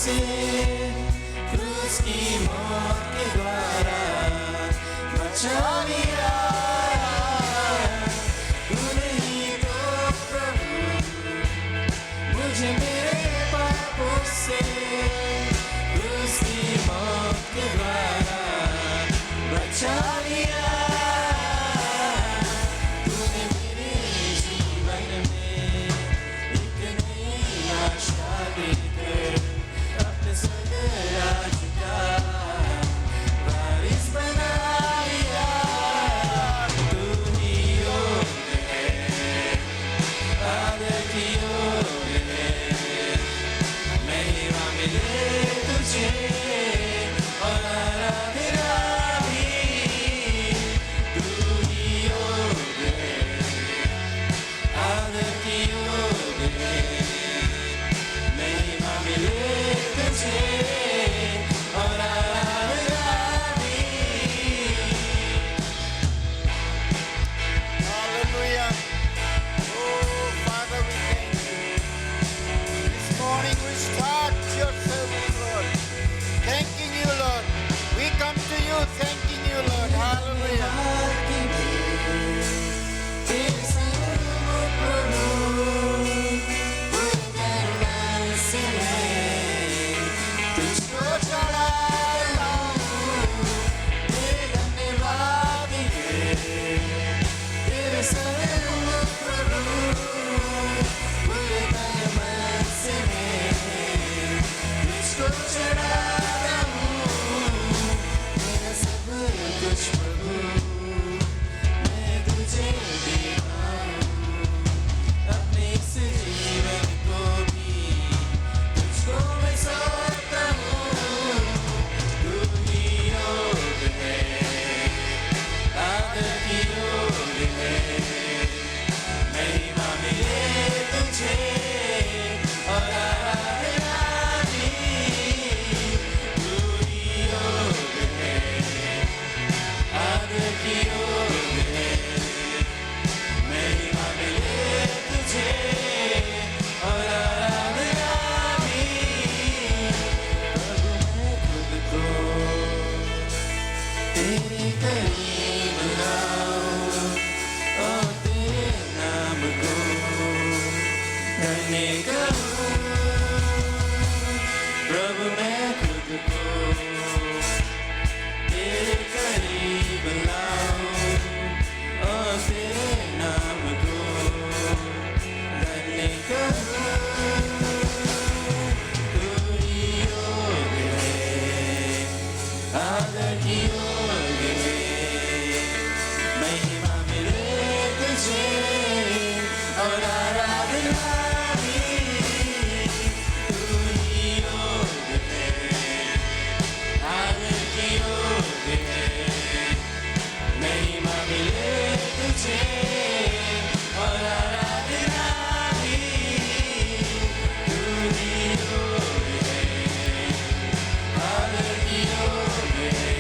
से क्रूस की मौत के द्वारा बचा लिया। तूने ही तो प्रभु मुझे मेरे पापों से क्रूस की मौत के द्वारा बचा लिया। तूने मेरे जीवन में एक नई आशा देकर अपने स्वर्ग राज्य का वारिस बना लिया। तू ही योग्य है, आदर की योग्य है, महिमा मिले तुझे और आराधना भी। तू ही योग्य है, आदर की योग्य है, महिमा मिले तुझे और आराधना भी। Hallelujah. Oh, Father, we thank you. This morning we start your service, Lord. Thanking you, Lord. We come to you thanking you, Lord. Hallelujah. तेरे सन्मुख प्रभु पूर्ण करुणा से मैं तुझको चढ़ाता हूँ। तेरे धन्यवाद है, तेरे सन्मुख प्रभु पूरे तन मन से मैं तुझको चढ़ाता हूँ। मेरा सब कुछ प्रभु मैं तुझे देता हूँ। अपने इस जीवन को भी तुझको मैं सौंपता हूँ। तू ही योग्य है, आदर की योग्य है, महिमा मिले तुझे और आराधना भी। तू ही योग्य है, आदर की योग्य है, महिमा मिले तुझे और आराधना भी। प्रभु मैं खुद को तेरे करीब लाऊं और तेरे नाम को धन्य करूं। प्रभु मैं खुद को तेरे करीब लाऊं और तेरे नाम को धन्य करूं। तू ही योग्य है, आदर की योग्य है, महिमा मिले तुझे और आराधना भी। तू ही योग्य है, आदर की योग्य है, महिमा मिले तुझे और आराधना भी। तू ही योग्य है, आदर की योग्य है,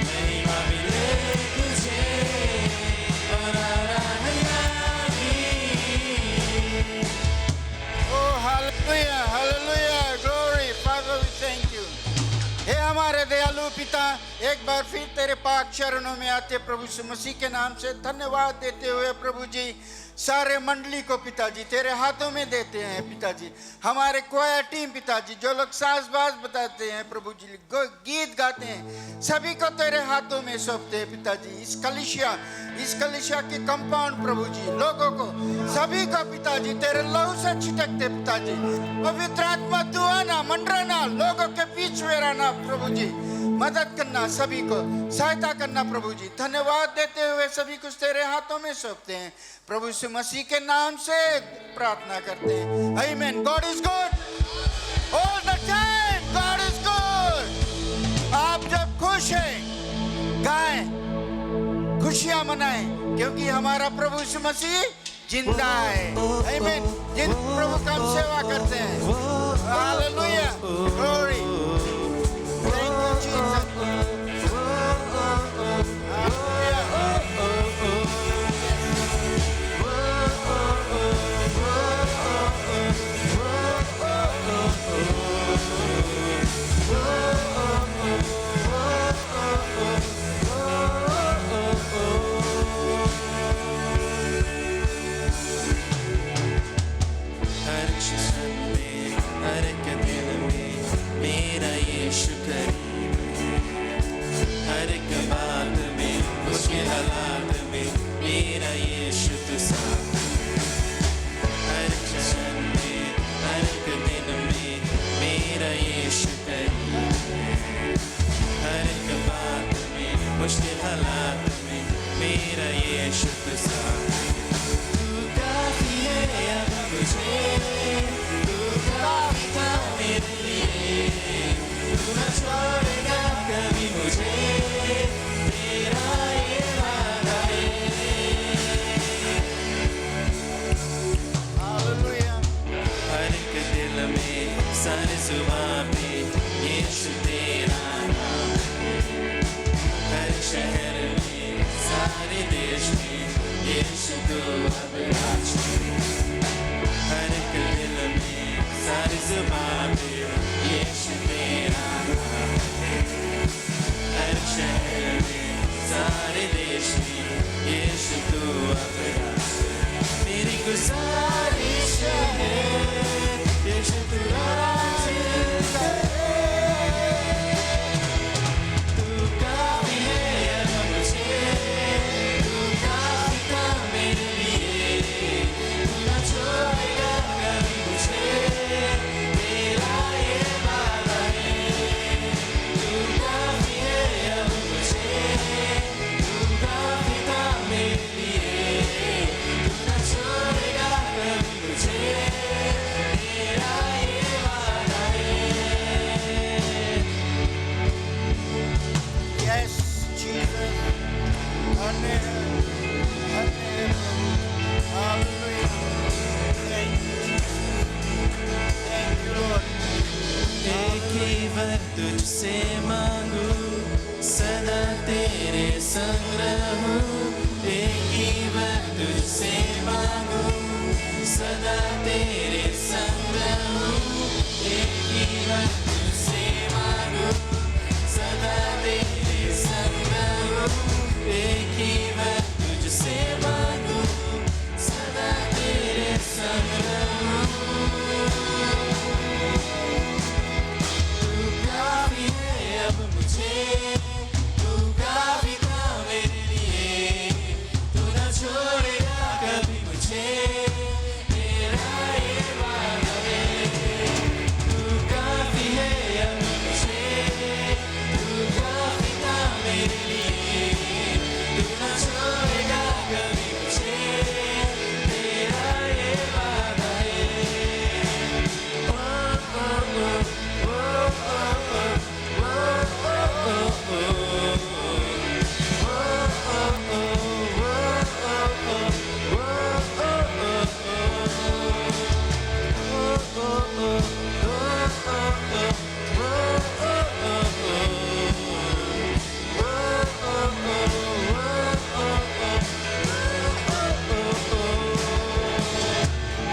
महिमा मिले तुझे और आराधना भी। Oh, hallelujah, hallelujah, glory. Father, we thank you. हे हमारे दयालु पिता, एक बार फिर तेरे पाक चरणों में आते प्रभु यीशु मसीह के नाम से धन्यवाद देते हुए प्रभु जी सारे मंडली को पिताजी तेरे हाथों में देते हैं पिताजी। हमारे क्वायर टीम पिताजी जो लोग साज़बाज बताते हैं प्रभु जी, गीत गाते हैं, सभी को तेरे हाथों में सौंपते हैं पिताजी। इस कलिसिया के कंपाउंड प्रभु जी लोगों को सभी को पिताजी तेरे लहू से छिटकते पिताजी। पवित्र आत्मा दुआना मंडराना लोगों के बीच में रहना प्रभु जी, मदद करना, सभी को सहायता करना प्रभु जी। धन्यवाद देते हुए सभी कुछ तेरे हाथों में सौंपते हैं प्रभु यीशु मसीह के नाम से प्रार्थना करते हैं। आमीन। God is good all the time, God is good. आप जब खुश हैं गाएं, खुशियां मनाएं, क्योंकि हमारा प्रभु यीशु मसीह जिंदा है। आमीन। जिन प्रभु का हम सेवा करते हैं। Hallelujah, glory, thank you Jesus. Oh यीशु तू अब राज करे हर एक दिल में सारी जुबान पे यीशु तेरा नाम है हर शहर में सारे देश में यीशु तू अब राज करे मेरी गुजारिश है यीशु तू राज करे तू काफी है अब मुझे तू काफी था मेरे लिए तू ना छोड़ेगा कभी मुझे तेरा ये वादा है तू काफी है अब मुझे तू काफी था मेरे लिए तू ना छोड़ेगा कभी मुझे तेरा ये वादा है Yes, Jesus. Hallelujah. Thank you, Jesus. Thank you, Lord. एक ही वर तुझसे मांगू सदा तेरे संग रहूं एक ही वर तुझसे मांगू सदा तेरे संग रहूं एक ही वर तुझसे मांगू सदा तेरे संग रहूं एक ही वर तुझसे मांगू सदा तेरे संग रहूं तू काफी है अब मुझे तू काफी था मेरे लिए तू ना छोड़ेगा कभी मुझे तेरा ये वादा है तू काफी है अब मुझे तू काफी था मेरे लिए तू ना छोड़ेगा कभी मुझे तेरा ये वादा है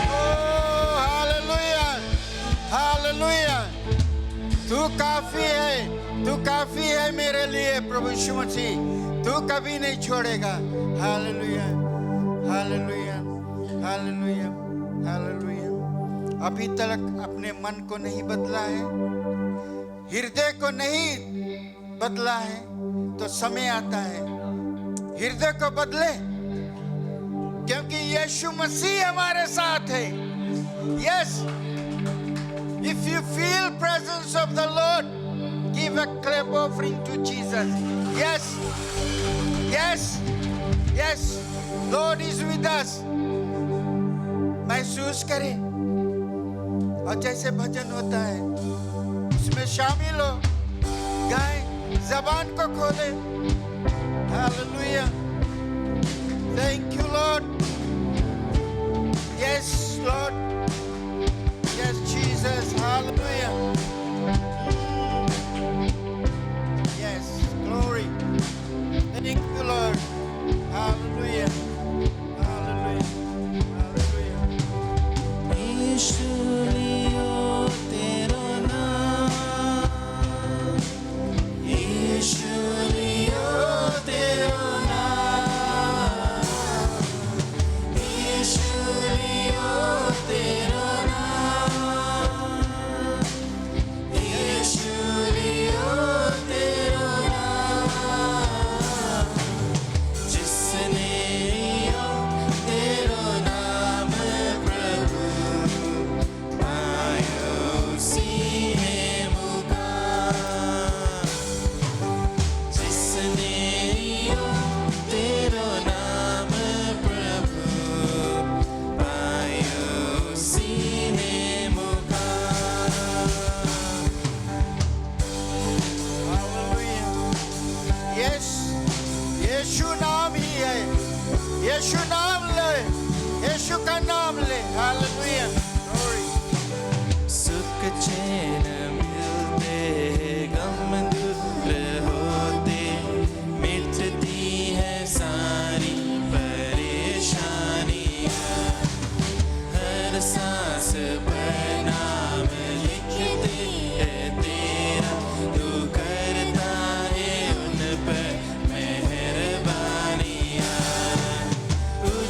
Oh, hallelujah. Hallelujah. तू काफी है मेरे लिए प्रभु यीशु मसीह तू कभी नहीं छोड़ेगा हालेलुया हालेलुया हालेलुया हालेलुया अभी तक अपने मन को नहीं बदला है हृदय को नहीं बदला है तो समय आता है हृदय को बदले क्योंकि यीशु मसीह हमारे साथ है yes If you feel presence of the Lord, give a clap offering to Jesus. Yes, yes, yes. Lord is with us. महसूस करें और जैसे भजन होता है उसमें शामिल हो गाएं जबान को खोले Hallelujah. Thank you, Lord. Yes, Lord. Yes, Jesus. Hallelujah. Yes, glory. Thank you, Lord. Hallelujah. Hallelujah. Hallelujah. यीशु लियो तेरा नाम यीशु लियो तेरा नाम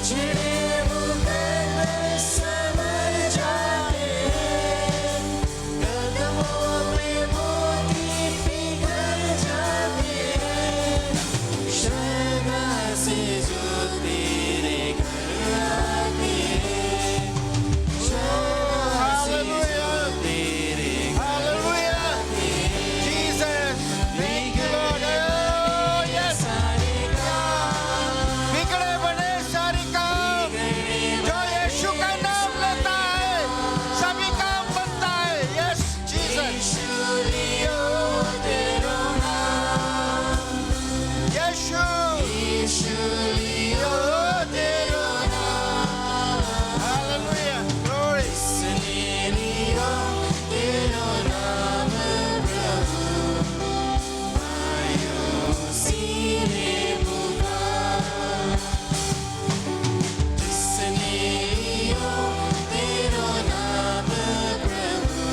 चिड़े मुकद्दर संवर जाते हैं, कदमों पे मोती पिघल जाते हैं, श्रद्धा से जो तेरे घर आते हैं, श्रद्धा से जो तेरे Hallelujah. Jesus. Thank you, Lord. Oh, yes. सारे काम बिगड़े बने सारे काम जो यीशु का नाम लेता है सभी काम बनता है. Yes, Jesus. यीशु लियो तेरा नाम, यीशु यीशु लियो तेरा नाम, Hallelujah. Glory. इसने लियो तेरा नाम प्रभु, मायूसी ने पुकार, जिसने लियो तेरा नाम प्रभु,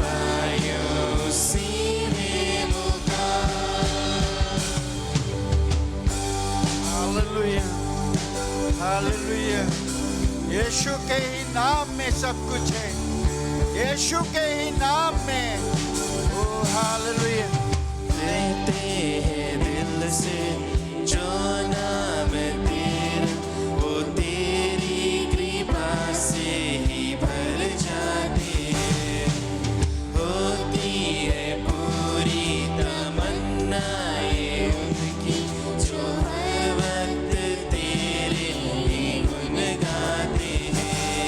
मायूसी ने पुकार. Hallelujah. Hallelujah. यीशु के ही नाम में सब कुछ है. यीशु के ही नाम में. Oh, hallelujah. लेते हैं दिल से जो नाम तेरा, वो तेरी कृपा से ही भर जाते हैं, होती है पूरी तमन्नाएं उनकी, जो हर वक्त तेरे ही गुण गाते हैं.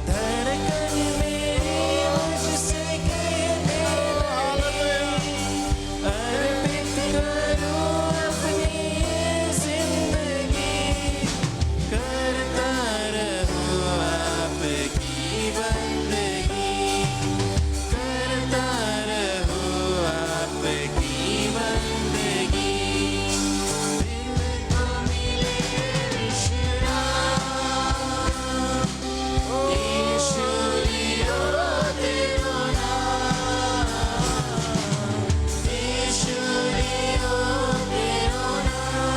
धड़कन मेरी मुझसे कहने लगी, अर्पित करूं अपनी ये जिंदगी, करता रहूं आपकी बंदगी, करता रहूं आपकी बंदगी. दिल को मिले विश्राम, यीशु लियो तेरा नाम, यीशु लियो तेरा नाम,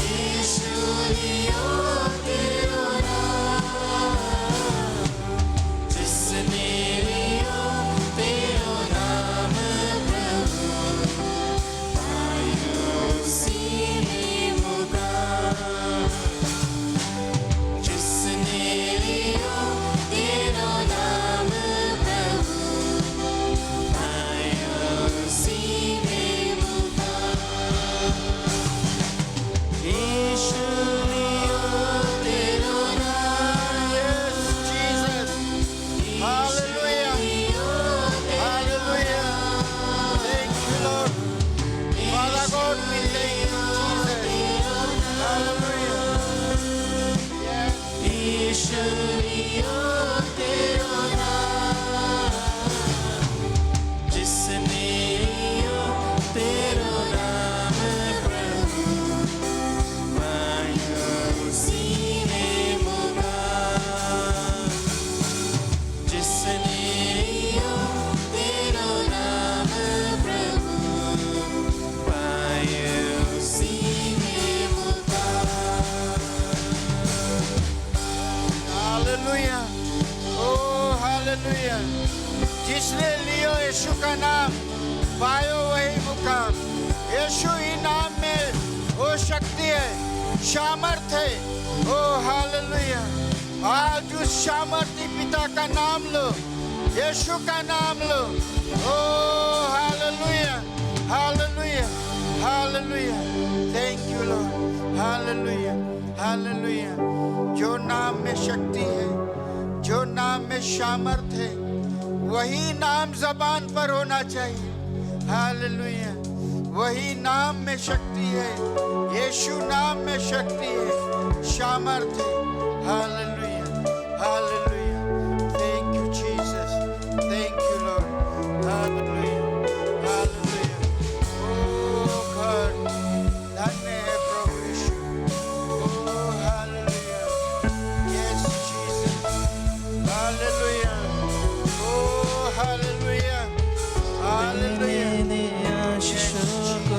यीशु लियो तेरा नाम, जिसने लियो तेरा नाम प्रभु, मायूसी ने पुकार, जिसने लियो तेरा नाम प्रभु, मायूसी ने पुकार. यीशु लियो तेरा नाम, Yes, Jesus. Hallelujah. Hallelujah. Thank you, Lord. Father God, we thank you, Jesus. Hallelujah. Yes. यीशु लियो तेरा नाम, जिसने लियो तेरा नाम प्रभु, मायूसी ने पुकार, जिसने लियो तेरा नाम प्रभु, मायूसी ने पुकार. Hallelujah. Oh, hallelujah. जिसने लियो यीशु का नाम पायो वही मुकाम. यीशु ही नाम में वो शक्ति है, सामर्थ है. Oh, hallelujah. आज उस सामर्थी पिता का नाम लो, यीशु का नाम लो. Oh, hallelujah. Hallelujah. Hallelujah. Thank you, Lord. Hallelujah. Hallelujah. जो नाम में शक्ति है, जो नाम में सामर्थ है, वही नाम जबान पर होना चाहिए. हालेलुया. वही नाम में शक्ति है. यीशु नाम में शक्ति है, सामर्थ है. Hallelujah. Hallelujah. Thank you Jesus. Thank you Lord. Hallelujah. Hallelujah. Oh God, धन्य है प्रभु यीशु. Oh hallelujah. Yes Jesus. Hallelujah. Oh hallelujah. Hallelujah. मैंने आशीषों को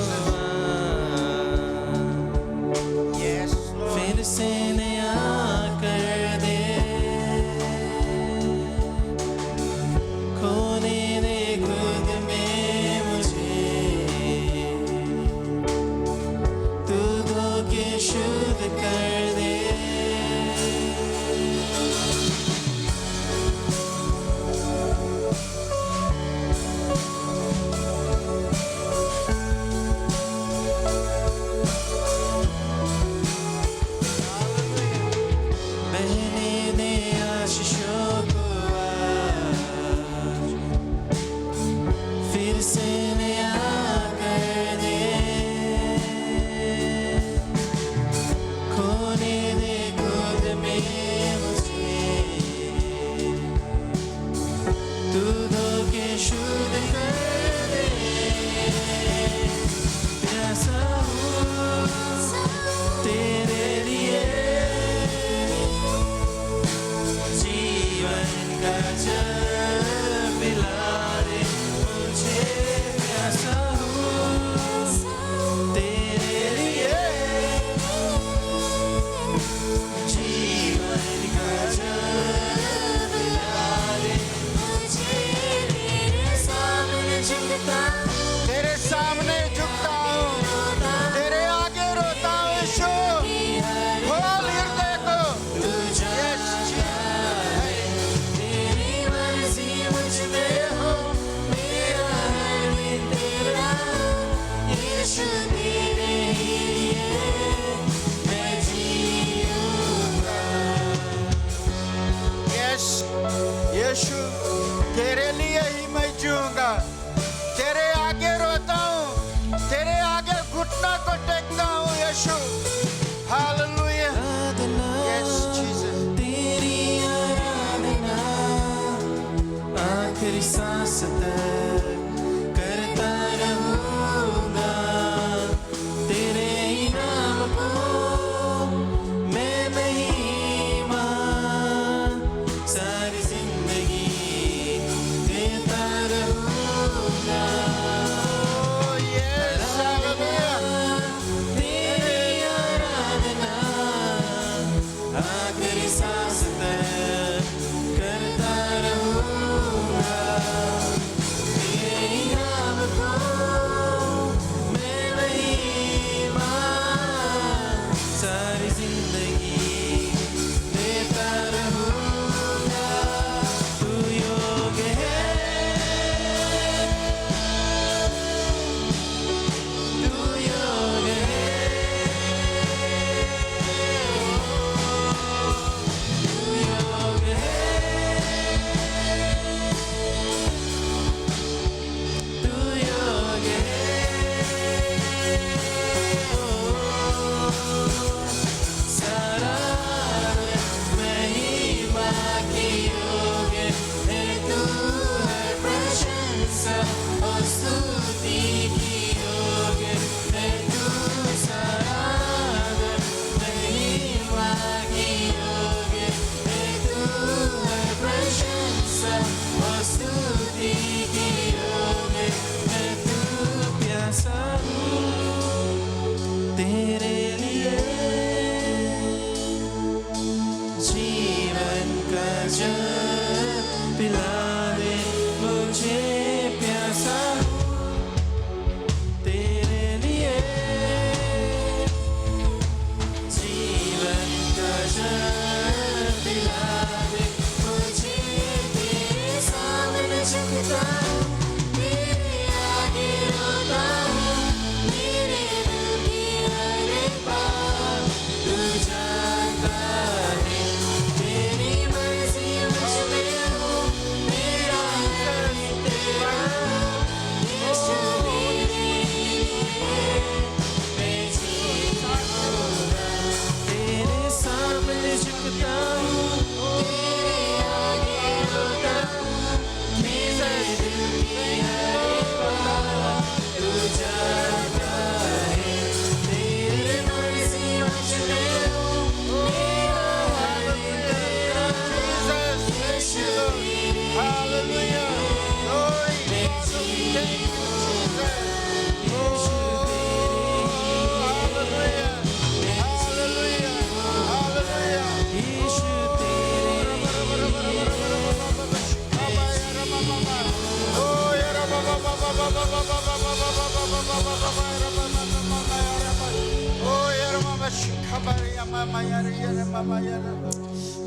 shikhabari mama yara mama yara.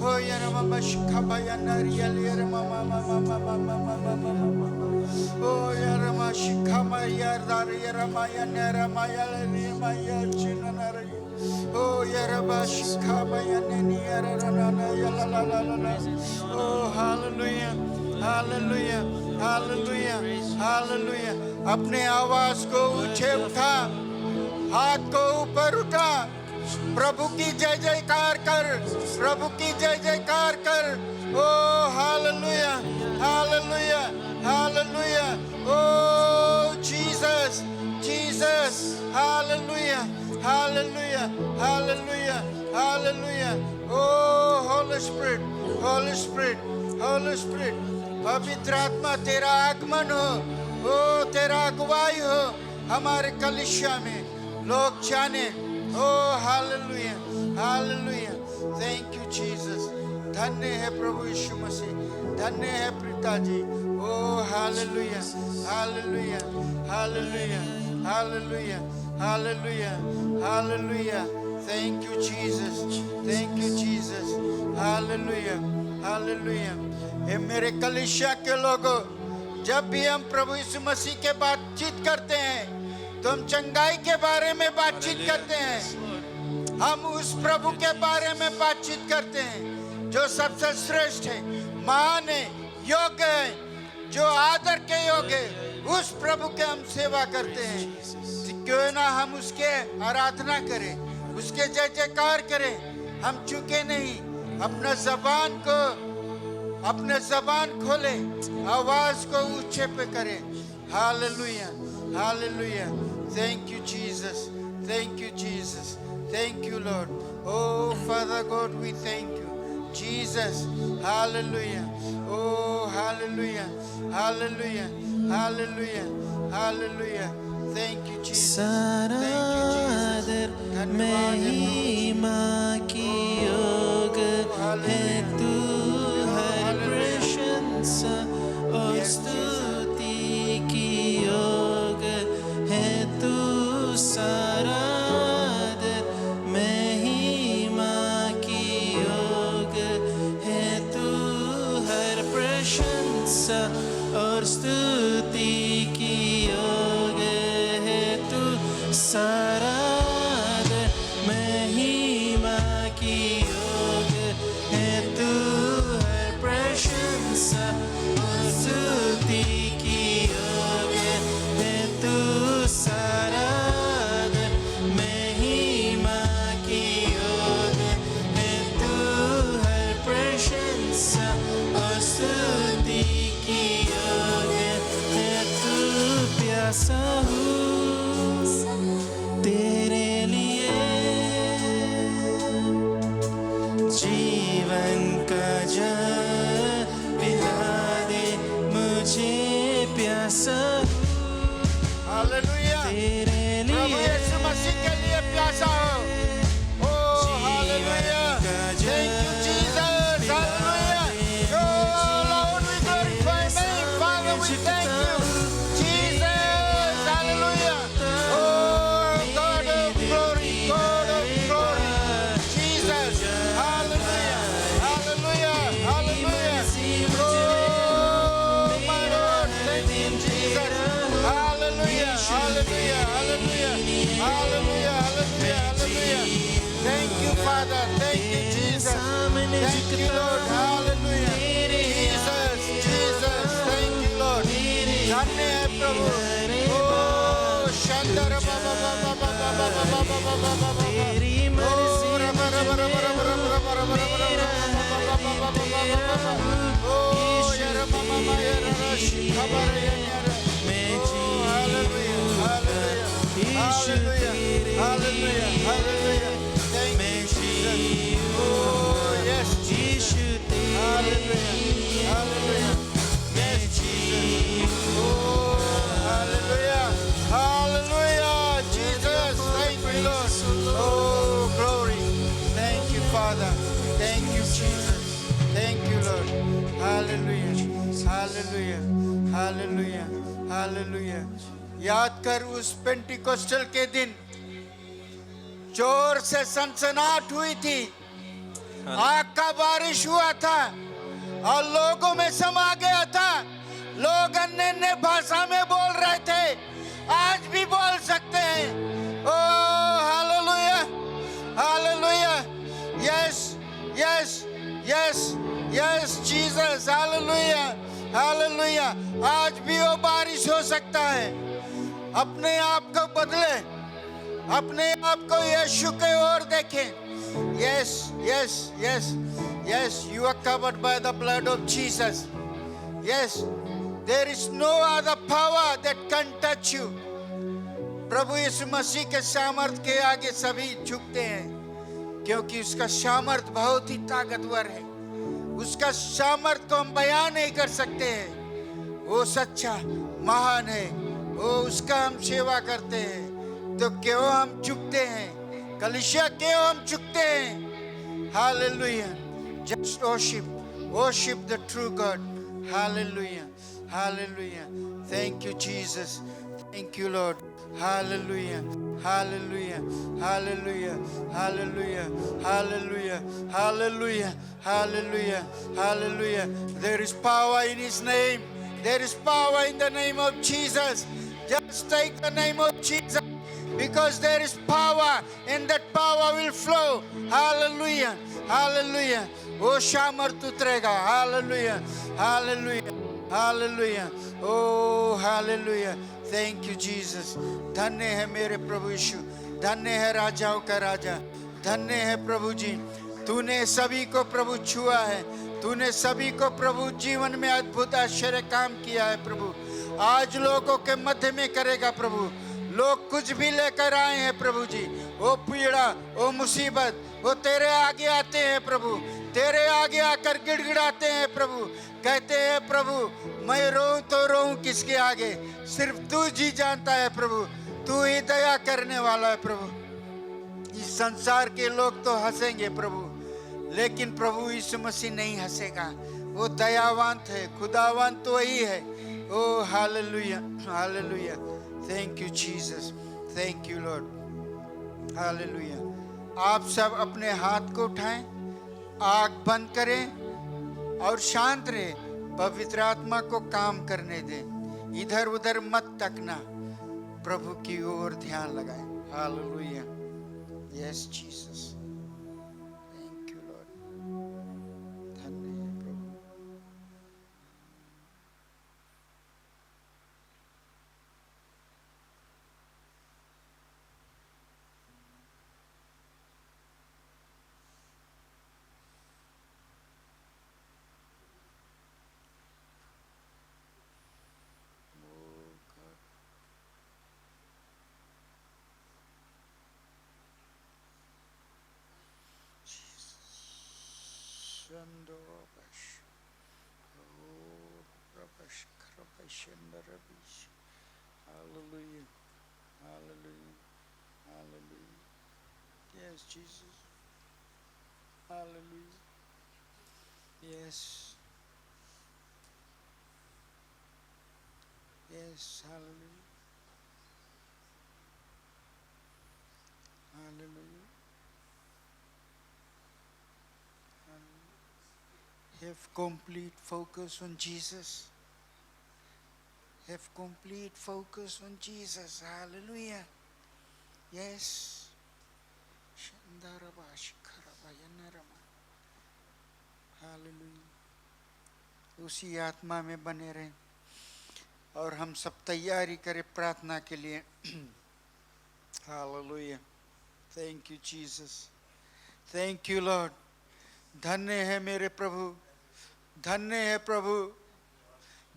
Oh yara mama shikhabaya nari yara mama mama mama mama mama mama. Oh yara mama shikhamari yara maya nara maya maya chinanari. Oh yara mama shikhabaya nani yara rana yala la la la la. Oh hallelujah hallelujah hallelujah hallelujah. अपने आवाज को ऊंचे उठा, हाथ को ऊपर उठा, प्रभु की जय जयकार कर, प्रभु की जय जयकार कर. Oh hallelujah hallelujah hallelujah. Oh Jesus Jesus hallelujah hallelujah hallelujah hallelujah. Oh Holy Spirit Holy Spirit Holy Spirit. पवित्र आत्मा तेरा आगमन हो, ओ तेरा अगुवाई हो हमारे कलीसिया में, लोग जाने. Oh hallelujah hallelujah. Thank you Jesus. धन्य है प्रभु यीशु मसीह, धन्य है पिताजी. Oh hallelujah hallelujah hallelujah hallelujah hallelujah hallelujah. Thank you Jesus thank you Jesus. Hallelujah hallelujah. ये मेरे कलीसिया के लोगों, जब भी हम प्रभु यीशु मसीह के बातचीत करते हैं तो हम चंगाई के बारे में बातचीत करते हैं. हम उस प्रभु के बारे में बातचीत करते हैं जो सबसे श्रेष्ठ है, महान है, योग्य है, जो आदर के योग्य है. उस प्रभु के हम सेवा करते हैं. क्यों ना हम उसके आराधना करें, उसके जय जयकार करें. हम चूके नहीं, अपना जबान खोले, आवाज को ऊंचे पे करें. Hallelujah hallelujah. Thank you Jesus thank you Jesus. Thank you Lord. Oh Father God we thank you Jesus. Hallelujah. Oh hallelujah hallelujah hallelujah hallelujah. Thank you Jesus. सारादर महिमा की योग है तू, हर प्रशंसा और स्तुति की योग है तू. सारादर महिमा की योग है तू, हर प्रशंसा और स्तुति की योग है तू. सारादर महिमा की योग है तू, हर प्रशंसा और स्तुति की योग है तू. सारादर महिमा की योग है तू, हर प्रशंसा और स्तुति की योग है तू. प्यासा हूँ तेरे लिए, जीवन का जल पिला दे मुझे. प्यासा हालेलुया. तेरे प्रभु लिए, यीशु मसीह के लिए प्यासा हो. Oh hallelujah. Thank you Jesus. Hallelujah. Oh Lord we glorify name. Father we thank you Jesus. Hallelujah. Oh God of glory, God of glory Jesus. Hallelujah hallelujah hallelujah. Oh my Lord thank you Jesus. Hallelujah hallelujah hallelujah hallelujah hallelujah hallelujah. Thank you Father, thank you Jesus, thank you Lord. Hallelujah. Jesus Jesus, thank you Lord. धन्य है प्रभु. ओ शंदर बाबा बाबा बाबा बाबा बाबा बाबा बाबा. ओ रब रब रब रब रब रब रब रब रब. ओ यार मामा माया रशी खबर है यार. Hallelujah hallelujah hallelujah hallelujah hallelujah. Thank you Jesus. Oh yes Jesus. Hallelujah hallelujah. Yes Jesus. Oh hallelujah hallelujah Jesus. Thank you Lord. Oh glory. Thank you Father. Thank you Jesus. Thank you Lord. Hallelujah hallelujah hallelujah hallelujah. याद कर उस Pentecostal के दिन जोर से सनसनाहट हुई थी, आग का बारिश हुआ था और लोगों में समा गया था। लोग अन्य अन्य भाषा में बोल रहे थे, आज भी बोल सकते हैं। Oh hallelujah, hallelujah, yes yes yes yes Jesus, hallelujah hallelujah. आज भी वो बारिश हो सकता है। अपने आप को बदले, अपने आप को यीशु के ओर देखें। Yes, yes, yes, yes, you are covered by the blood of Jesus. Yes, there is no other power that can touch you. प्रभु यीशु मसीह के सामर्थ के आगे सभी झुकते हैं, क्योंकि उसका सामर्थ बहुत ही ताकतवर है। उसका सामर्थ को हम बयान नहीं कर सकते हैं। वो सच्चा महान है, वो उसका हम सेवा करते हैं। तो क्यों हम झुकते हैं? कलीसिया क्यों हम झुकते हैं? Hallelujah, just worship the true God. Hallelujah, hallelujah. Thank you Jesus, thank you Lord. Hallelujah, hallelujah, hallelujah, hallelujah, hallelujah, hallelujah, hallelujah, hallelujah. There is power in His name. There is power in the name of Jesus. Just take the name of Jesus, because there is power, and that power will flow. Hallelujah, hallelujah. वो सामर्थ उतरेगा। Hallelujah, hallelujah, hallelujah. Oh hallelujah. Thank you Jesus. धन्य है मेरे प्रभु यीशु, धन्य है राजाओं का राजा, धन्य है प्रभु जी। तूने सभी को प्रभु छुआ है, तूने सभी को प्रभु जीवन में अद्भुत आश्चर्य काम किया है प्रभु। आज लोगों के मध्य में करेगा प्रभु। लोग कुछ भी लेकर आए हैं प्रभु जी, वो पीड़ा, वो मुसीबत, वो तेरे आगे आते हैं प्रभु। तेरे आगे आकर गिड़गिड़ाते हैं प्रभु, कहते हैं प्रभु मैं रोऊं तो रोऊं किसके आगे, सिर्फ तू जी जानता है प्रभु। तू ही दया करने वाला है प्रभु। इस संसार के लोग तो हंसेंगे प्रभु, लेकिन प्रभु यीशु मसीह नहीं हंसेगा। वो दयावंत है, खुदावंत तो वही है। Oh hallelujah, hallelujah. Thank you Jesus, thank you Lord, hallelujah. आप सब अपने हाथ को उठाएं, आँख बंद करें और शांत रहे। पवित्र आत्मा को काम करने दें, इधर उधर मत तकना, प्रभु की ओर ध्यान लगाएं। Hallelujah, yes Jesus, thank you Lord, धन्य है प्रभु। Hallelujah, hallelujah, hallelujah. Yes, Jesus. Hallelujah. Yes. Yes, hallelujah. Hallelujah. Have complete focus on Jesus. Have complete focus on Jesus. Hallelujah. Yes. Hallelujah. उसी आत्मा में बने रहें और हम सब तैयारी करें प्रार्थना के लिए। Hallelujah. Thank you Jesus. Thank you Lord. धन्य है मेरे प्रभु, धन्य है प्रभु।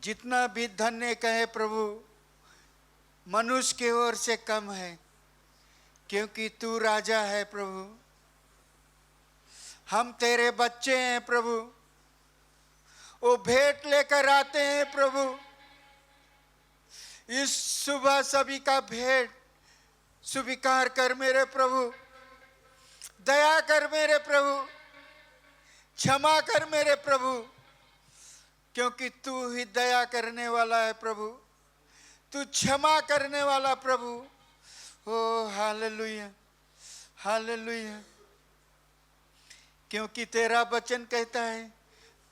जितना भी धन्य कहे प्रभु, मनुष्य की ओर से कम है, क्योंकि तू राजा है प्रभु। हम तेरे बच्चे हैं प्रभु। वो भेंट लेकर आते हैं प्रभु। इस सुबह सभी का भेंट स्वीकार कर मेरे प्रभु। दया कर मेरे प्रभु, क्षमा कर मेरे प्रभु, क्योंकि तू ही दया करने वाला है प्रभु। तू क्षमा करने वाला प्रभु। ओ हालेलुया, हालेलुया। क्योंकि तेरा वचन कहता है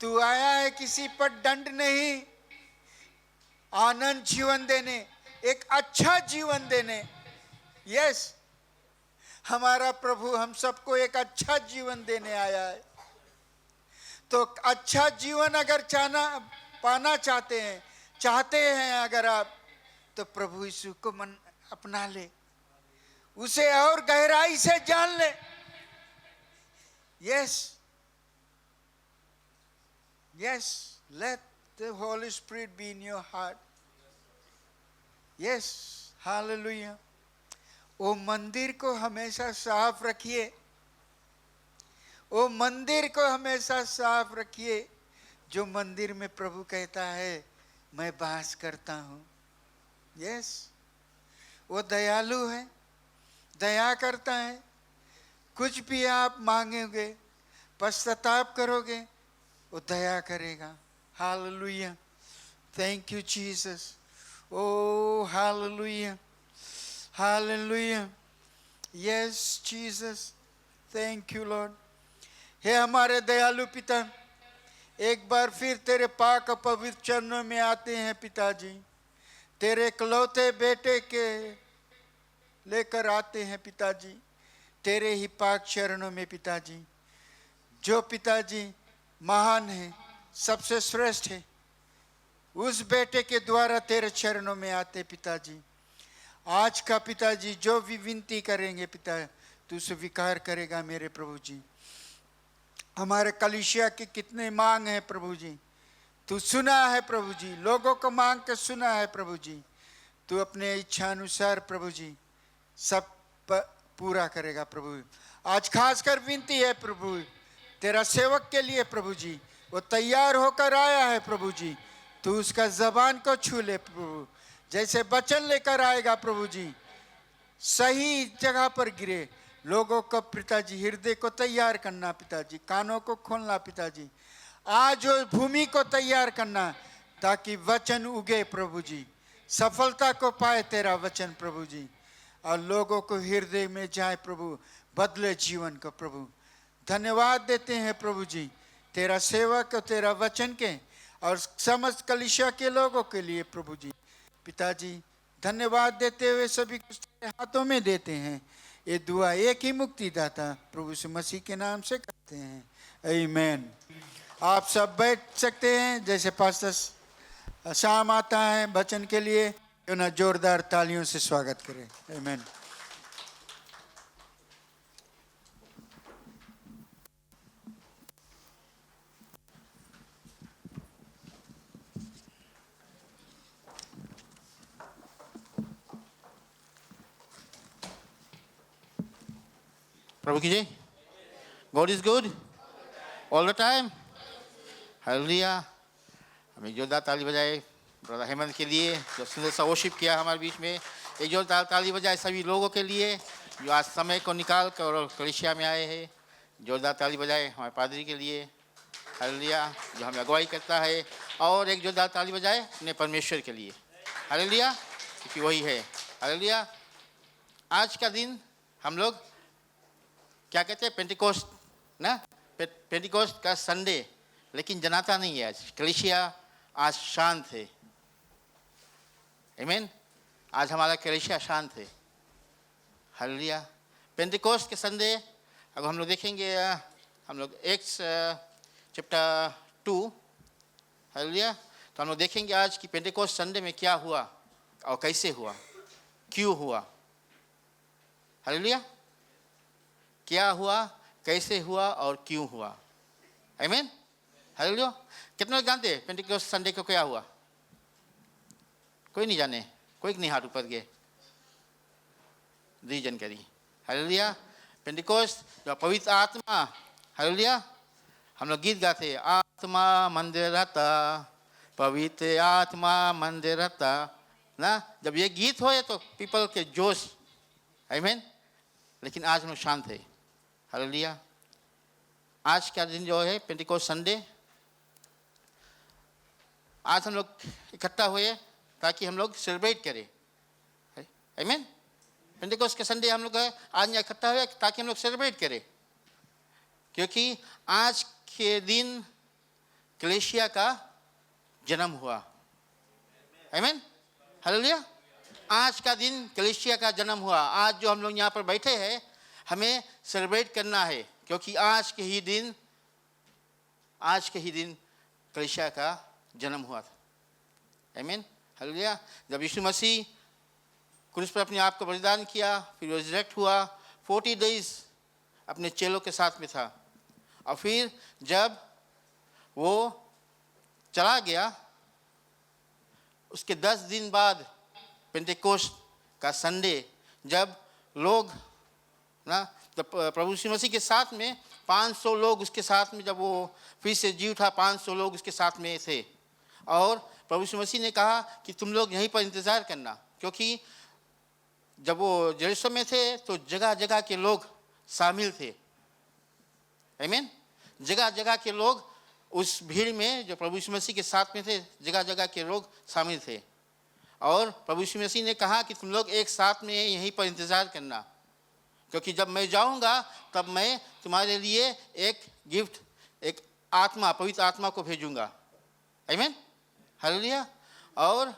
तू आया है किसी पर दंड नहीं, आनंद जीवन देने, एक अच्छा जीवन देने। यस, हमारा प्रभु हम सबको एक अच्छा जीवन देने आया है। तो अच्छा जीवन अगर पाना चाहते हैं अगर आप, तो प्रभु यीशु को मन अपना ले, उसे और गहराई से जान ले। Yes. Yes. Let the Holy Spirit be in your heart. Yes. Hallelujah. वो मंदिर को हमेशा साफ रखिए। वो मंदिर को हमेशा साफ रखिए जो मंदिर में प्रभु कहता है मैं वास करता हूँ। यस, वो दयालु है, दया करता है। कुछ भी आप मांगोगे, पश्चाताप करोगे, वो दया करेगा। Hallelujah, thank you Jesus. Oh hallelujah, hallelujah, yes Jesus, thank you Lord. हे हमारे दयालु पिता, एक बार फिर तेरे पाक पवित्र चरणों में आते हैं पिताजी। तेरे इकलौते बेटे के लेकर आते हैं पिताजी तेरे ही पाक चरणों में पिताजी। जो पिताजी महान है, सबसे श्रेष्ठ है, उस बेटे के द्वारा तेरे चरणों में आते पिताजी। आज का पिताजी जो भी विनती करेंगे पिता, तू स्वीकार करेगा मेरे प्रभु जी। हमारे कलीसिया की कितने मांग है प्रभु जी, तू सुना है प्रभु जी, लोगों को मांग के सुना है प्रभु जी। तू अपने इच्छा अनुसार प्रभु जी सब पूरा करेगा प्रभु। आज खासकर विनती है प्रभु तेरा सेवक के लिए प्रभु जी, वो तैयार होकर आया है प्रभु जी। तू उसका जबान को छू ले प्रभु, जैसे वचन लेकर आएगा प्रभु जी, सही जगह पर गिरे। लोगों को पिताजी हृदय को तैयार करना पिताजी, कानों को खोलना पिताजी, आज भूमि को तैयार करना ताकि वचन उगे प्रभु जी, सफलता को पाए तेरा वचन प्रभु जी, और लोगों को हृदय में जाए प्रभु, बदले जीवन को प्रभु। धन्यवाद देते हैं प्रभु जी तेरा सेवक और तेरा वचन के और समस्त कलीसिया के लोगों के लिए प्रभु जी। पिताजी धन्यवाद देते हुए सभी कुछ तेरे हाथों में देते हैं। ये दुआ एक ही मुक्तिदाता प्रभु यीशु मसीह के नाम से करते हैं, आमीन। आप सब बैठ सकते हैं। जैसे पास्टर शाम आता है वचन के लिए, क्यों ना जोरदार तालियों से स्वागत करें, आमीन। प्रभु की जय। God is good all the time, hallelujah. हमें जोरदार ताली बजाए ब्रदर हेमंत के लिए जो सुंदर सा वर्शिप किया हमारे बीच में। एक जोरदार ताली बजाए सभी लोगों के लिए जो आज समय को निकाल कर और कलीसिया में आए हैं। जोरदार ताली बजाए हमारे पादरी के लिए, हालेलुया, जो हमें अगुवाई करता है। और एक जोरदार ताली बजाए अपने परमेश्वर के लिए, हालेलुया, क्योंकि वही है, हालेलुया। आज का दिन हम लोग क्या कहते हैं, पेंटिकोस्ट ना, पेंटिकोस्ट का संडे, लेकिन जनाता नहीं है। आज कलीसिया आज शांत है, आमीन। आज हमारा कलीसिया शांत है, हालेलुया। पेंटिकोस्ट के संडे अगर हम लोग देखेंगे, हम लोग एक्स चैप्टर 2, हालेलुया, तो हम लोग देखेंगे आज कि पेंटिकोस्ट संडे में क्या हुआ और कैसे हुआ, क्यों हुआ, हालेलुया। क्या हुआ, कैसे हुआ और क्यों हुआ, आमीन, हालेलुया। कितने लोग जानते हैं पेंटिकोस्ट संडे को क्या हुआ? कोई नहीं जाने, कोई नहीं हाथ ऊपर गए, दी जानकारी, हालेलुया। पेंटिकोस्ट जो पवित्र आत्मा, हालेलुया, हम लोग गीत गाते हैं, आत्मा मंदिर रहता, पवित्र आत्मा मंदिर रहता ना। जब ये गीत हो तो पीपल के जोश, आमीन। लेकिन आज हम लोग शांत है, हालेलुया। आज का दिन जो है पेंटिकोस्ट संडे, आज हम लोग इकट्ठा हुए ताकि हम लोग सेलिब्रेट करें, आमीन। पेंटेकोस्ट के संडे हम लोग आज यहाँ इकट्ठा हुए ताकि हम लोग सेलिब्रेट करें, क्योंकि आज के दिन कलीसिया का जन्म हुआ। आमीन, हालेलुया। आज का दिन कलीसिया का जन्म हुआ। आज जो हम लोग यहाँ पर बैठे हैं हमें सेलिब्रेट करना है, क्योंकि आज के ही दिन कलीसिया का जन्म हुआ था। आमीन, हालेलुया। जब यीशु मसीह क्रूस पर अपने आप को बलिदान किया, फिर रिजरेक्ट हुआ, 40 डेज अपने चेलों के साथ में था, और फिर जब वो चला गया उसके 10 दिन बाद पेंटेकोस्ट का संडे, जब लोग ना प्रभु यीशु मसीह के साथ में 500 लोग उसके साथ में, जब वो फिर से जी उठा, 500 लोग उसके साथ में थे, और प्रभु यीशु मसीह ने कहा कि तुम लोग यहीं पर इंतज़ार करना, क्योंकि जब वो यरूशलेम में थे तो जगह जगह के लोग शामिल थे। आमीन, जगह जगह के लोग उस भीड़ में जो प्रभु यीशु मसीह के साथ में थे, जगह जगह के लोग शामिल थे, और प्रभु यीशु मसीह ने कहा कि तुम लोग एक साथ में यहीं पर इंतज़ार करना, क्योंकि जब मैं जाऊंगा तब मैं तुम्हारे लिए एक गिफ्ट, एक आत्मा, पवित्र आत्मा को भेजूंगा। आमीन, हालेलुया। और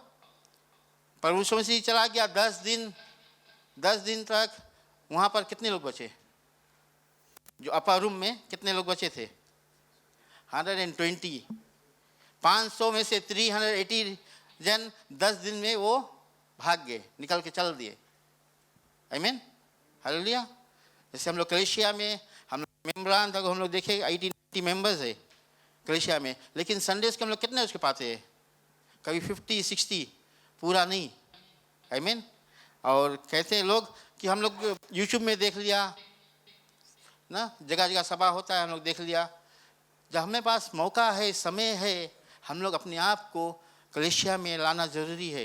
प्रभु यीशु मसीह चला गया, 10 दिन तक वहाँ पर कितने लोग बचे? जो अपर रूम में कितने लोग बचे थे? 120। 500 में से 380 जन 10 दिन में वो भाग गए, निकल के चल दिए। आमीन, हालेलुया। जैसे हम लोग कलीसिया में हम लोग मेम्बरान तक हम लोग देखे 80-90 मेंबर्स है कलीसिया में, लेकिन संडेज के हम लोग कितने उसके पाते हैं? कभी 50-60, पूरा नहीं। आमीन। और कहते हैं लोग कि हम लोग यूट्यूब में देख लिया ना, जगह जगह सभा होता है, हम लोग देख लिया। जब हमें पास मौका है, समय है, हम लोग अपने आप को कलीसिया में लाना ज़रूरी है।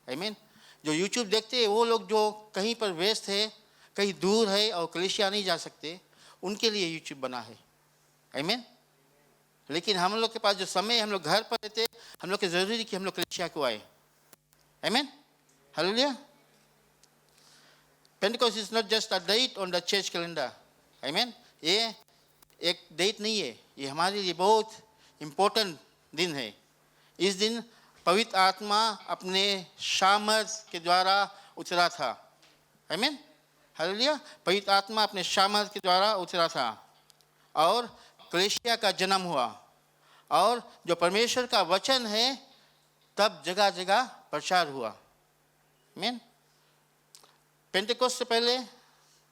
आमीन। जो यूट्यूब देखते हैं वो लोग जो कहीं पर व्यस्त है, कहीं दूर है और कलीसिया नहीं जा सकते, उनके लिए यूट्यूब बना है। आमीन। लेकिन हम लोग के पास जो समय, हम लोग घर पर रहते, हम लोग के ज़रूरी कि हम लोग कलीसिया को आए। आमीन, hallelujah. Pentecost is not just a date on the church calendar. Amen. ये एक डेट नहीं है, ये हमारे लिए बहुत इम्पोर्टेंट दिन है। इस दिन पवित्र आत्मा अपने सामर्थ के द्वारा उतरा था। आमीन, हालेलुया। पवित्र आत्मा अपने सामर्थ के द्वारा उतरा था और कलीसिया का जन्म हुआ, और जो परमेश्वर का वचन है तब जगह जगह प्रचार हुआ। आमीन। पेंटेकोस्ट से पहले,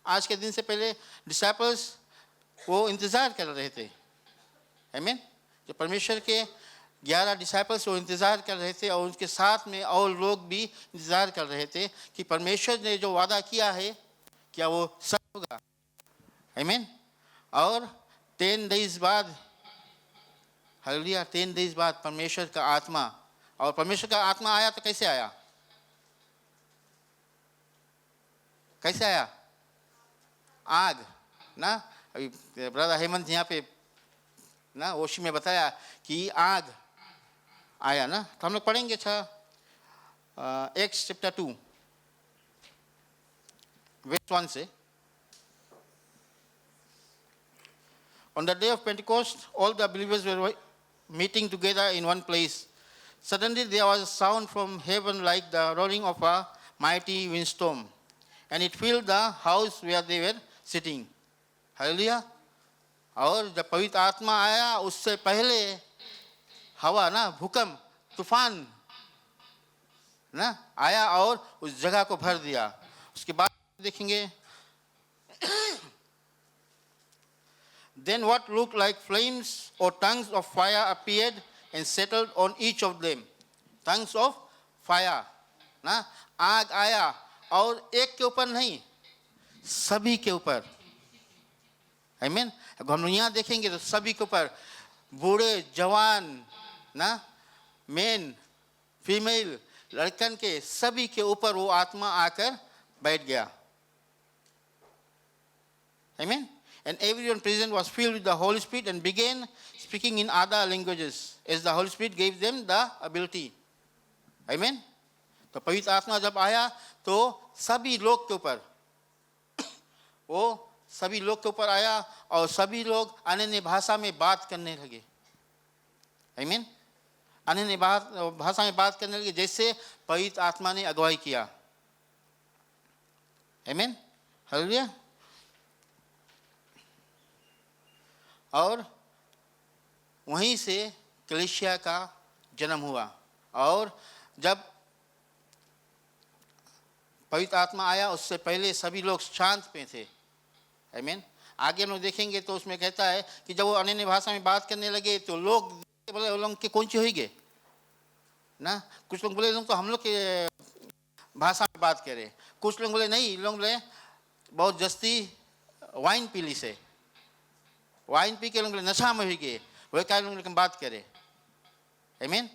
आज के दिन से पहले डिसाइपल्स वो इंतज़ार कर रहे थे। आमीन। जो परमेश्वर के 11 डिसाइपल्स वो इंतज़ार कर रहे थे, और उनके साथ में और लोग भी इंतज़ार कर रहे थे कि परमेश्वर ने जो वादा किया है क्या वो सच होगा। आमीन। और 10 डेज बाद, हालेलुया, 10 डेज बाद परमेश्वर का आत्मा, और परमेश्वर का आत्मा आया तो कैसे आया? कैसे आया? आग ना। अभी ब्रदर हेमंत यहाँ पे ना ओशी में बताया कि आग आया ना, तो हम लोग पढ़ेंगे। एक्ट्स चैप्टर 2 verse 1 से, On the day of Pentecost, all the believers were meeting together in one place. Suddenly there was a sound from heaven like the roaring of a mighty windstorm, and it filled the house where they were sitting. Hallelujah. और जब पवित्र आत्मा आया उससे पहले हवा ना, भूकंप, तूफान ना आया और उस जगह को भर दिया। उसके बाद देखेंगे, Then what looked like flames or tongues of fire appeared and settled on each of them. Tongues of fire ना, आग आया, और एक के ऊपर नहीं, सभी के ऊपर। आमीन। अब हम यहाँ देखेंगे तो सभी के ऊपर, बूढ़े, जवान ना, मेन, फीमेल, लड़कन के, सभी के ऊपर वो आत्मा आकर बैठ गया। आमीन। And everyone present was filled with the Holy Spirit and began speaking in other languages as the Holy Spirit gave them the ability. Amen. तो पवित्र आत्मा जब आया तो सभी लोग के ऊपर, वो सभी लोग के ऊपर आया और सभी लोग अन्य भाषा में बात करने लगे। आमीन। अन्य भाषा में बात करने लगे जैसे पवित्र आत्मा ने अगुवाई किया। आमीन। हालेलुया। और वहीं से कलीसिया का जन्म हुआ। और जब पवित्र आत्मा आया उससे पहले सभी लोग शांत में थे। आमीन। आगे हम लोग देखेंगे तो उसमें कहता है कि जब वो अन्य भाषा में बात करने लगे तो लोग बोले वो लोग के कौन सी होगी ना। कुछ लोग बोले लोग तो हम लोग के भाषा में बात करे, कुछ लोग बोले नहीं, लोग बोले बहुत जस्ती वाइन पी ली से, वाइन पी के लोग बोले नशा में हो गए, वही क्या लोग लेकिन बात करे। आमीन।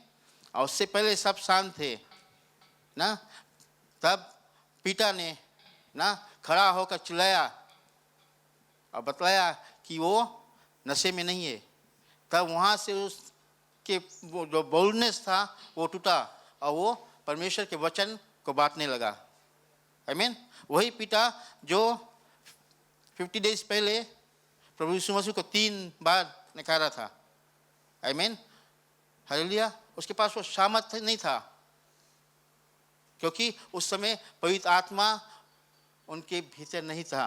और उससे पहले सब शांत थे ना। तब पीटा ने ना खड़ा होकर चिल्लाया और बतलाया कि वो नशे में नहीं है। तब वहाँ से उसके वो जो बोल्डनेस था वो टूटा और वो परमेश्वर के वचन को बांटने लगा। आमीन। वही पीटा जो 50 डेज पहले प्रभु यीशु मसीह को 3 बार नकारा था। आमीन। हालेलुया। उसके पास वो सामर्थ नहीं था क्योंकि उस समय पवित्र आत्मा उनके भीतर नहीं था।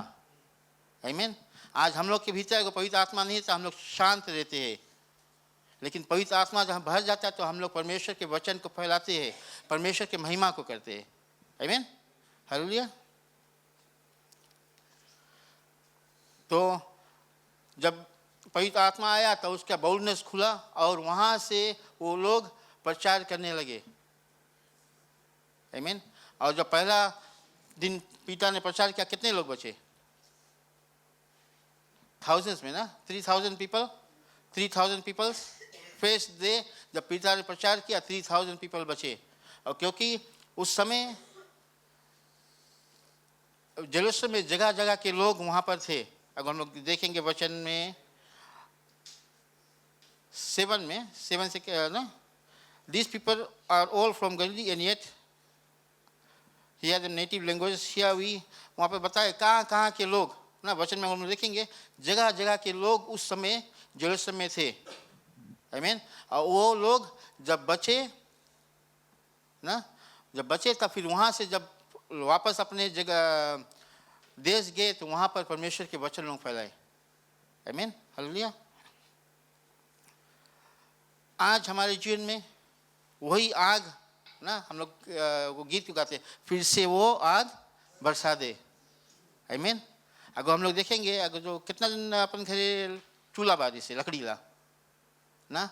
आमीन। आज हम लोग के भीतर अगर पवित्र आत्मा नहीं था हम लोग शांत रहते हैं, लेकिन पवित्र आत्मा जहाँ भर जाता है तो हम लोग परमेश्वर के वचन को फैलाते हैं, परमेश्वर के महिमा को करते हैं। आमीन। हालेलुया। तो जब पवित्र आत्मा आया तो उसका बोल्डनेस खुला और वहाँ से वो लोग प्रचार करने लगे। आमीन। और जब पहला दिन पीटा ने प्रचार किया कितने लोग बचे? थाउजेंड्स में ना, 3000 पीपल, 3000 पीपल्स फेस डे जब पीटा ने प्रचार किया 3000 पीपल बचे। और क्योंकि उस समय जेरूसलम में जगह जगह के लोग वहाँ पर थे। अगर हम लोग देखेंगे वचन में 7 से ना, these people are all from Galilee and yet here the native language here we, वहाँ पे बताए कहाँ कहाँ के लोग ना, वचन में हम लोग देखेंगे जगह जगह के लोग उस समय जेरूसलम में थे। आमीन। और वो लोग जब बचे ना, जब बचे तब फिर वहाँ से जब वापस अपने जगह देश गए तो वहाँ पर परमेश्वर के वचन लोग फैलाए। आमीन। हालेलुया। आज हमारे जीवन में वही आग ना, हम लोग वो गीत गाते हैं, फिर से वो आग बरसा दे। आमीन। अगर हम लोग देखेंगे अगर जो कितना दिन अपन घरे चूल्हा बारी से लकड़ी ला ना,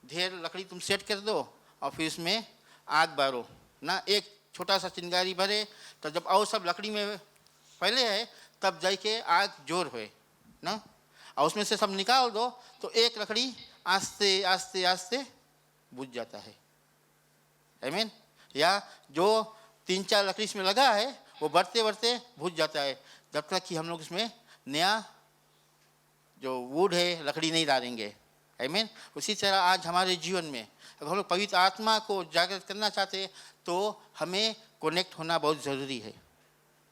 ढेर लकड़ी तुम सेट कर दो और फिर उसमें आग बारो ना, एक छोटा सा चिंगारी भरे तो जब और सब लकड़ी में पहले है तब जाके आग जोर हुए ना, और उसमें से सब निकाल दो तो एक लकड़ी आस्ते आस्ते आस्ते बुझ जाता है। आमीन। या जो 3-4 लकड़ी इसमें लगा है वो बढ़ते बढ़ते बुझ जाता है जब तक कि हम लोग इसमें नया जो वुड है लकड़ी नहीं डालेंगे। आमीन। उसी तरह आज हमारे जीवन में अगर हम लोग पवित्र आत्मा को जागृत करना चाहते हैं तो हमें कनेक्ट होना बहुत ज़रूरी है।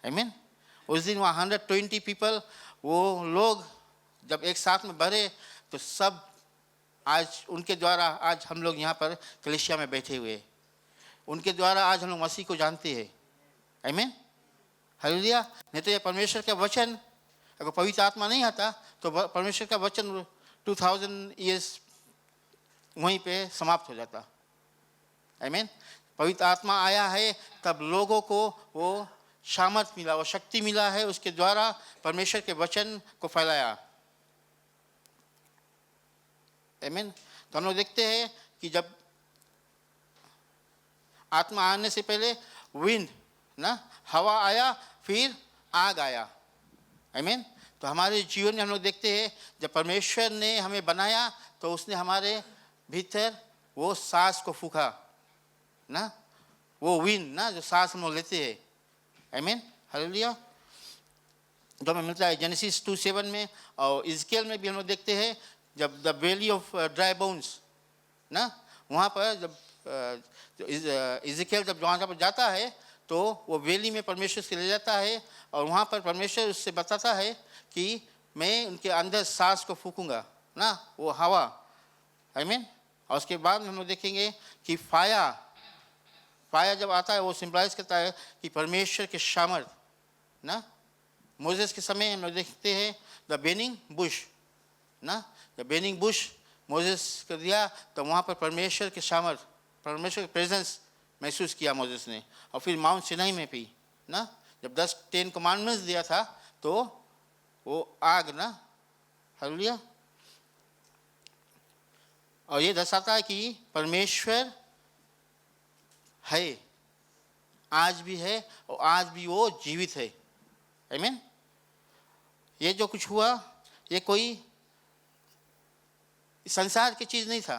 आमीन। उस दिन वहाँ 120 पीपल वो लोग जब एक साथ में भरे तो सब आज उनके द्वारा आज हम लोग यहाँ पर कलीसिया में बैठे हुए, उनके द्वारा आज हम लोग मसीह को जानते हैं। आमीन। हालेलुया। नहीं तो ये परमेश्वर का वचन अगर पवित्र आत्मा नहीं आता तो परमेश्वर का वचन 2000 ईयर्स वहीं पे समाप्त हो जाता। आमीन। पवित्र आत्मा आया है तब लोगों को वो सामर्थ मिला, वो शक्ति मिला है, उसके द्वारा परमेश्वर के वचन को फैलाया। आमीन। तो हम लोग देखते हैं कि जब आत्मा आने से पहले विंड ना, हवा आया, फिर आग आया। आमीन। तो हमारे जीवन में हम लोग देखते हैं जब परमेश्वर ने हमें बनाया तो उसने हमारे भीतर वो सांस को फूका ना, वो विंड ना जो सांस हम लोग लेते हैं। आमीन। हालेलुया। जो हमें मिलता है जेनेसिस 2:7 में और इज़केल में भी हम लोग देखते हैं जब the valley of dry bones ना, वहाँ पर जब इज़ेकियल जब वहाँ पर जाता है तो वो वैली में परमेश्वर से ले जाता है और वहाँ पर परमेश्वर उससे बताता है कि मैं उनके अंदर सांस को फूकूंगा ना, वो हवा, आमीन। और उसके बाद हम लोग देखेंगे कि फायर जब आता है वो सिंबलाइज करता है कि परमेश्वर के सामर्थ ना। मोसेस के समय हम लोग देखते हैं द बेनिंग बुश ना, जब बेनिंग बुश मोसेस कर दिया तो वहाँ पर परमेश्वर के सामर्थ, परमेश्वर के प्रेजेंस महसूस किया मोसेस ने। और फिर माउंट सिनाई में भी ना, जब 10 कमांडमेंट्स दिया था तो वो आग ना, हालेलुया। और ये दर्शाता है कि परमेश्वर है, आज भी है और आज भी वो जीवित है, आमीन। ये जो कुछ हुआ ये कोई संसार की चीज़ नहीं था,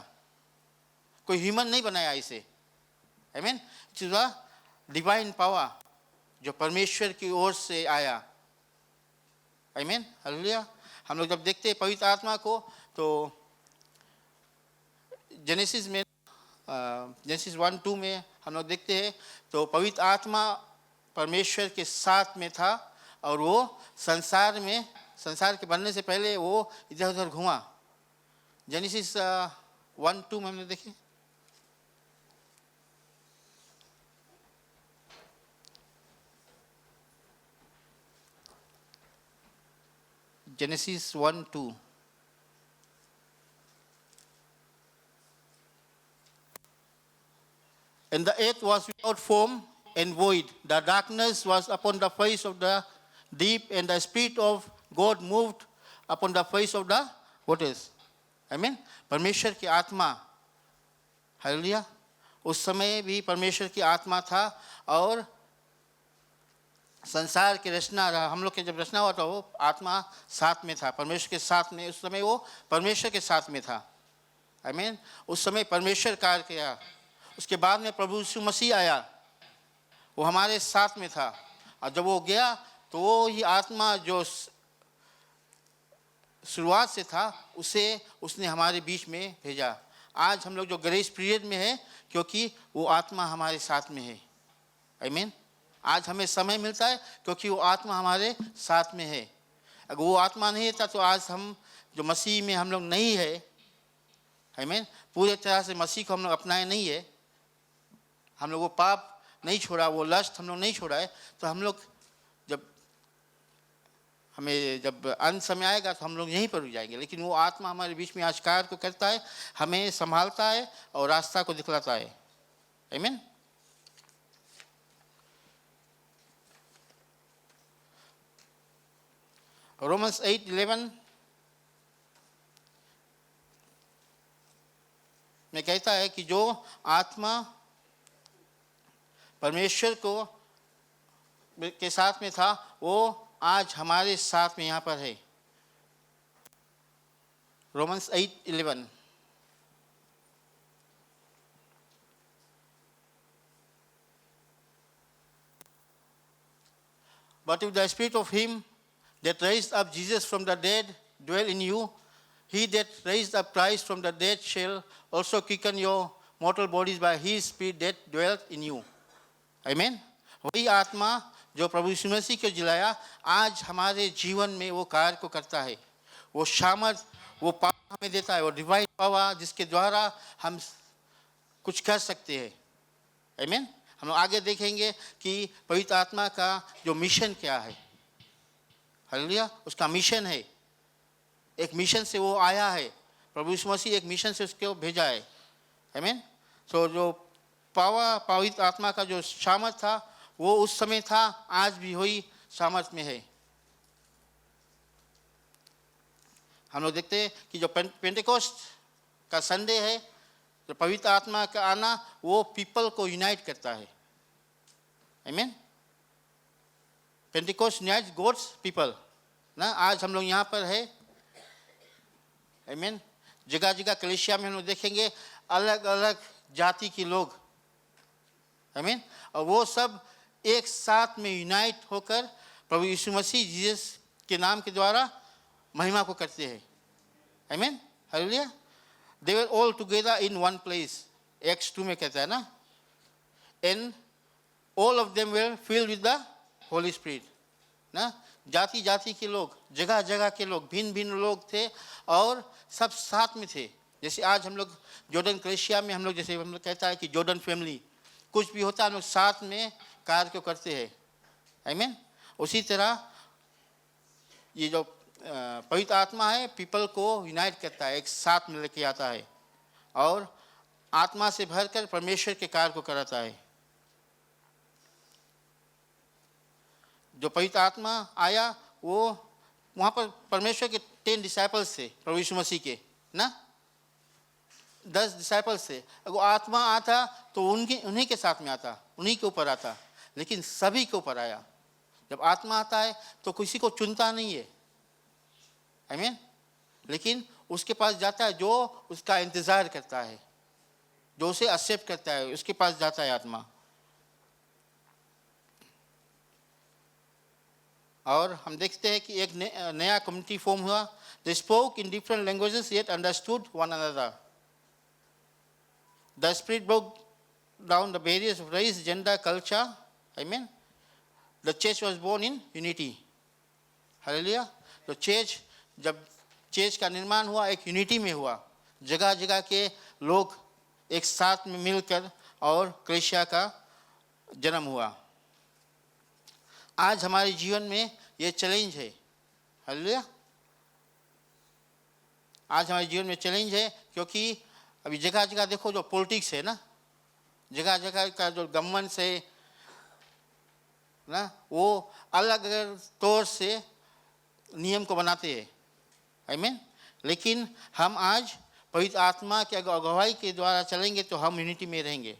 कोई ह्यूमन नहीं बनाया इसे, आमीन। It is a divine power जो परमेश्वर की ओर से आया, आमीन, हालेलुया। हम लोग जब देखते हैं पवित्र आत्मा को तो जेनेसिस 1:2 में हम लोग देखते हैं तो पवित्र आत्मा परमेश्वर के साथ में था और वो संसार के बनने से पहले वो इधर उधर घुमा। जेनेसिस 1:2 में हमने देखे, genesis 1:2, and the earth was without form and void, the darkness was upon the face of the deep, and the Spirit of God moved upon the face of the waters, आमीन। परमेश्वर की आत्मा, hallelujah. उस समय भी परमेश्वर की आत्मा था और संसार की रचना रहा, हम लोग के जब रचना हुआ था वो आत्मा साथ में था, परमेश्वर के साथ में, उस समय वो परमेश्वर के साथ में था, आमीन। उस समय परमेश्वर कार्य किया। उसके बाद में प्रभु यीशु मसीह आया, वो हमारे साथ में था और जब वो गया तो वो ही आत्मा जो शुरुआत से था उसे उसने हमारे बीच में भेजा। आज हम लोग जो ग्रेस पीरियड में है क्योंकि वो आत्मा हमारे साथ में है, आमीन। आज हमें समय मिलता है क्योंकि वो आत्मा हमारे साथ में है। अगर वो आत्मा नहीं था तो आज हम जो मसीह में हम लोग नहीं है, आमीन, पूरे तरह से मसीह को हम लोग अपनाए नहीं है, हम लोग वो पाप नहीं छोड़ा, वो लस्ट हम लोग नहीं छोड़ा है, तो हम लोग जब अंत समय आएगा तो हम लोग यहीं पर रुक जाएंगे। लेकिन वो आत्मा हमारे बीच में आज कार्य को करता है, हमें संभालता है और रास्ता को दिखलाता है, आमीन। रोमन्स 8:11 में कहता है कि जो आत्मा परमेश्वर के साथ में था वो आज हमारे साथ में यहाँ पर है। Romans 8:11, but if the spirit of him that raised up Jesus from the dead dwell in you, he that raised up Christ from the dead shall also quicken your mortal bodies by his spirit that dwelt in you, आमीन। वही आत्मा जो प्रभु यीशु मसीह को जिलाया आज हमारे जीवन में वो कार्य को करता है। वो सामर्थ, वो पावर हमें देता है, वो डिवाइन पावर जिसके द्वारा हम कुछ कर सकते हैं, आमीन। हम लोग आगे देखेंगे कि पवित्र आत्मा का जो मिशन क्या है, हालेलुया। उसका मिशन है, एक मिशन से वो आया है, प्रभु यीशु मसीह एक मिशन से उसको भेजा है, आमीन। तो जो पवित्र आत्मा का जो सामर्थ था वो उस समय था, आज भी वही सामर्थ में है। हम लोग देखते हैं कि जो पेंटेकोस्ट का संडे है, जो पवित्र आत्मा का आना वो पीपल को यूनाइट करता है, आमीन। पेंटेकोस्ट यूनाइट्स गॉड्स पीपल ना। आज हम लोग यहाँ पर है, आमीन। जगह जगह कलीसिया में हम लोग देखेंगे अलग अलग जाति के लोग, आमीन, और वो सब एक साथ में यूनाइट होकर प्रभु यीशु मसीह जीसस के नाम के द्वारा महिमा को करते हैं, आमीन, hallelujah. They were all together in one place, x 2 में कहता है ना, and all of them were filled with the Holi spirit ना। जाति जाति के लोग, जगह जगह के लोग, भिन्न भिन्न लोग थे और सब साथ में थे। जैसे आज हम लोग जॉर्डन क्लेशिया में हम लोग, जैसे हम लोग कहता है कि जॉर्डन फैमिली, कुछ भी होता है हम लोग साथ में कार्य को करते हैं। आमीन। उसी तरह ये जो पवित्र आत्मा है पीपल को यूनाइट करता है, एक साथ में लेके आता है और आत्मा से भरकर परमेश्वर के कार्य को कराता है। जो पवित्र आत्मा आया वो वहाँ पर परमेश्वर के 10 डिसाइपल्स थे, प्रभु यीशु मसीह के ना 10 डिसाइपल्स थे। अगर आत्मा आता तो उन्हीं के साथ में आता, उन्हीं के ऊपर आता, लेकिन सभी के ऊपर आया। जब आत्मा आता है तो किसी को चुनता नहीं है, आमीन, लेकिन उसके पास जाता है जो उसका इंतज़ार करता है, जो उसे एक्सेप्ट करता है, उसके पास जाता है आत्मा। और हम देखते हैं कि एक नया कम्युनिटी फॉर्म हुआ। They spoke in different languages yet understood one another. The Spirit broke down the barriers of race, gender, culture. आमीन। The church was born in unity. Hallelujah. तो जब चर्च का निर्माण हुआ एक यूनिटी में हुआ, जगह जगह के लोग एक साथ में मिलकर, और क्लेशिया का जन्म हुआ। आज हमारे जीवन में ये चैलेंज है। हालेलुया। आज हमारे जीवन में चैलेंज है, क्योंकि अभी जगह जगह देखो जो पॉलिटिक्स है ना, जगह जगह का जो गवर्नमेंट है ना, वो अलग अलग तौर से नियम को बनाते हैं। आमीन। लेकिन हम आज पवित्र आत्मा के अगुवाई के द्वारा चलेंगे तो हम यूनिटी में रहेंगे।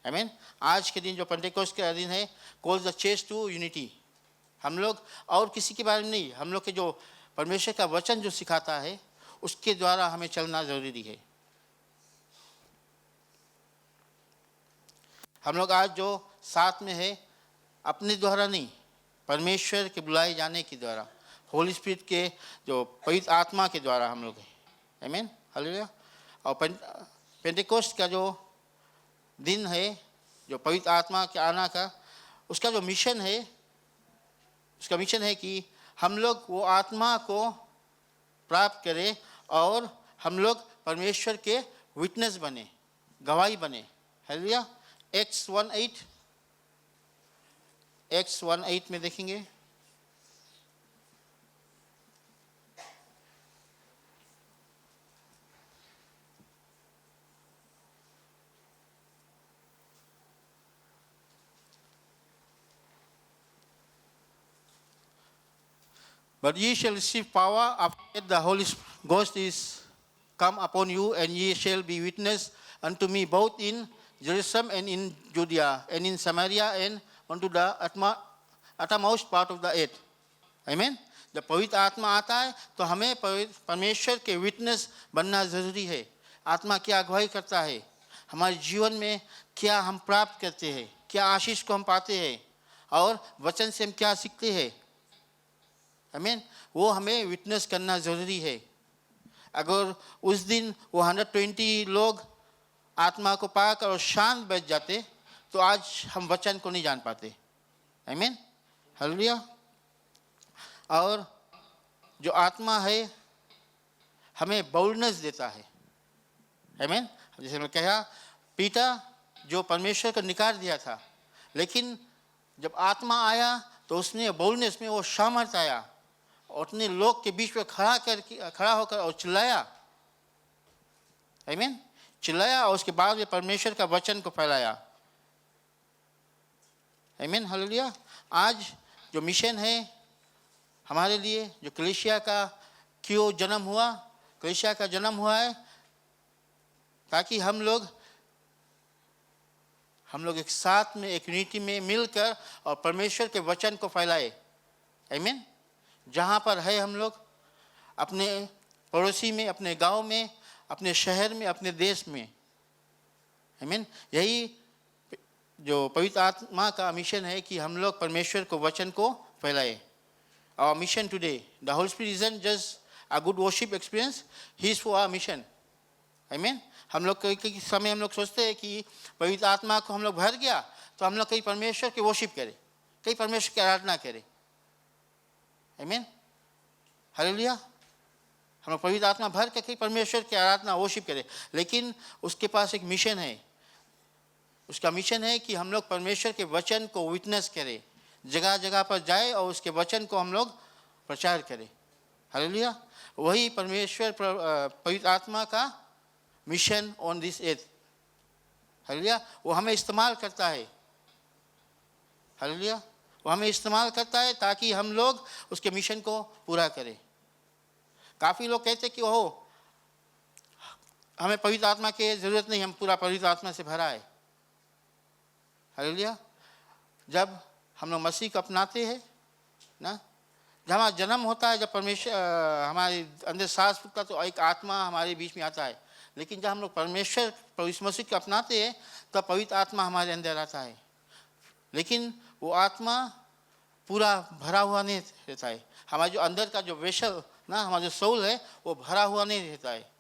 आमीन। आज के दिन जो पेंटेकोस्ट का दिन है, calls the church to unity. हम लोग और किसी के बारे में नहीं, हम लोग के जो परमेश्वर का वचन जो सिखाता है उसके द्वारा हमें चलना जरूरी है। हम लोग आज जो साथ में है अपने द्वारा नहीं, परमेश्वर के बुलाए जाने के द्वारा, होली स्पिरिट के जो पवित्र आत्मा के द्वारा हम लोग हैं। आमीन। हालेलुया। और पेंटेकोस्ट का जो दिन है, जो पवित्र आत्मा के आना का, उसका जो मिशन है, उसका मिशन है कि हम लोग वो आत्मा को प्राप्त करें और हम लोग परमेश्वर के विटनेस बने, गवाही बने। हालेलुया। एक्स 1:8 में देखेंगे। But ye shall receive power after the Holy Ghost is come upon you, and ye shall be witness unto me both in Jerusalem and in Judea and in Samaria and unto the uttermost part of the earth. Amen. जब पवित्र आत्मा आता है तो हमें परमेश्वर के witness बनना जरूरी है। आत्मा क्या अगुवाई करता है, हमारे जीवन में क्या हम प्राप्त करते हैं, क्या आशीष को हम पाते हैं, और वचन से हम क्या सीखते हैं। आमीन। वो हमें विटनेस करना ज़रूरी है। अगर उस दिन वो 120 लोग आत्मा को पाकर और शांत बैठ जाते तो आज हम वचन को नहीं जान पाते। आमीन। हालेलुया। और जो आत्मा है हमें बोल्डनेस देता है। आमीन। जैसे मैं कहा, पीटा जो परमेश्वर को निकाल दिया था, लेकिन जब आत्मा आया तो उसने बोल्डनेस में वो सामर्थ आया और उतने लोग के बीच में खड़ा होकर और चिल्लाया। आमीन। चिल्लाया और उसके बाद में परमेश्वर का वचन को फैलाया। आमीन। हालेलुया। आज जो मिशन है हमारे लिए, जो कलीसिया का क्यों जन्म हुआ, कलीसिया का जन्म हुआ है ताकि हम लोग एक साथ में एक यूनिटी में मिलकर और परमेश्वर के वचन को फैलाए। आमीन। जहाँ पर है हम लोग, अपने पड़ोसी में, अपने गांव में, अपने शहर में, अपने देश में। आमीन। यही जो पवित्र आत्मा का मिशन है कि हम लोग परमेश्वर को वचन को फैलाए। Our mission today, the Holy Spirit isn't just a good worship experience, He is for our mission. आमीन। हम लोग कई समय हम लोग सोचते हैं कि पवित्र आत्मा को हम लोग भर गया तो हम लोग कहीं परमेश्वर की वर्शिप करें, कहीं परमेश्वर की आराधना करें। आमीन, हालेलुया। हम लोग पवित्र आत्मा भर के कहीं परमेश्वर की आराधना वर्शिप करें, लेकिन उसके पास एक मिशन है। उसका मिशन है कि हम लोग परमेश्वर के वचन को विटनेस करें, जगह जगह पर जाए और उसके वचन को हम लोग प्रचार करें। हालेलुया। वही परमेश्वर पवित्र आत्मा का mission on this earth. Hallelujah. वो हमें इस्तेमाल करता है। हालेलुया। वो हमें इस्तेमाल करता है ताकि हम लोग उसके मिशन को पूरा करें। काफ़ी लोग कहते हैं कि ओह, हमें पवित्र आत्मा की ज़रूरत नहीं, हम पूरा पवित्र आत्मा से भरा है। हालेलुया। जब हम लोग मसीह को अपनाते हैं ना, जब हमारा जन्म होता है, जब परमेश्वर हमारे अंदर सांस फूकता तो एक आत्मा हमारे बीच में आता है। लेकिन जब हम लोग परमेश्वर प्रभु मसीह को अपनाते हैं तब पवित्र आत्मा हमारे अंदर आता है। लेकिन वो आत्मा पूरा भरा हुआ नहीं रहता है। हमारा जो अंदर का जो वेसल ना, हमारा जो सोल है, वो भरा हुआ नहीं रहता है।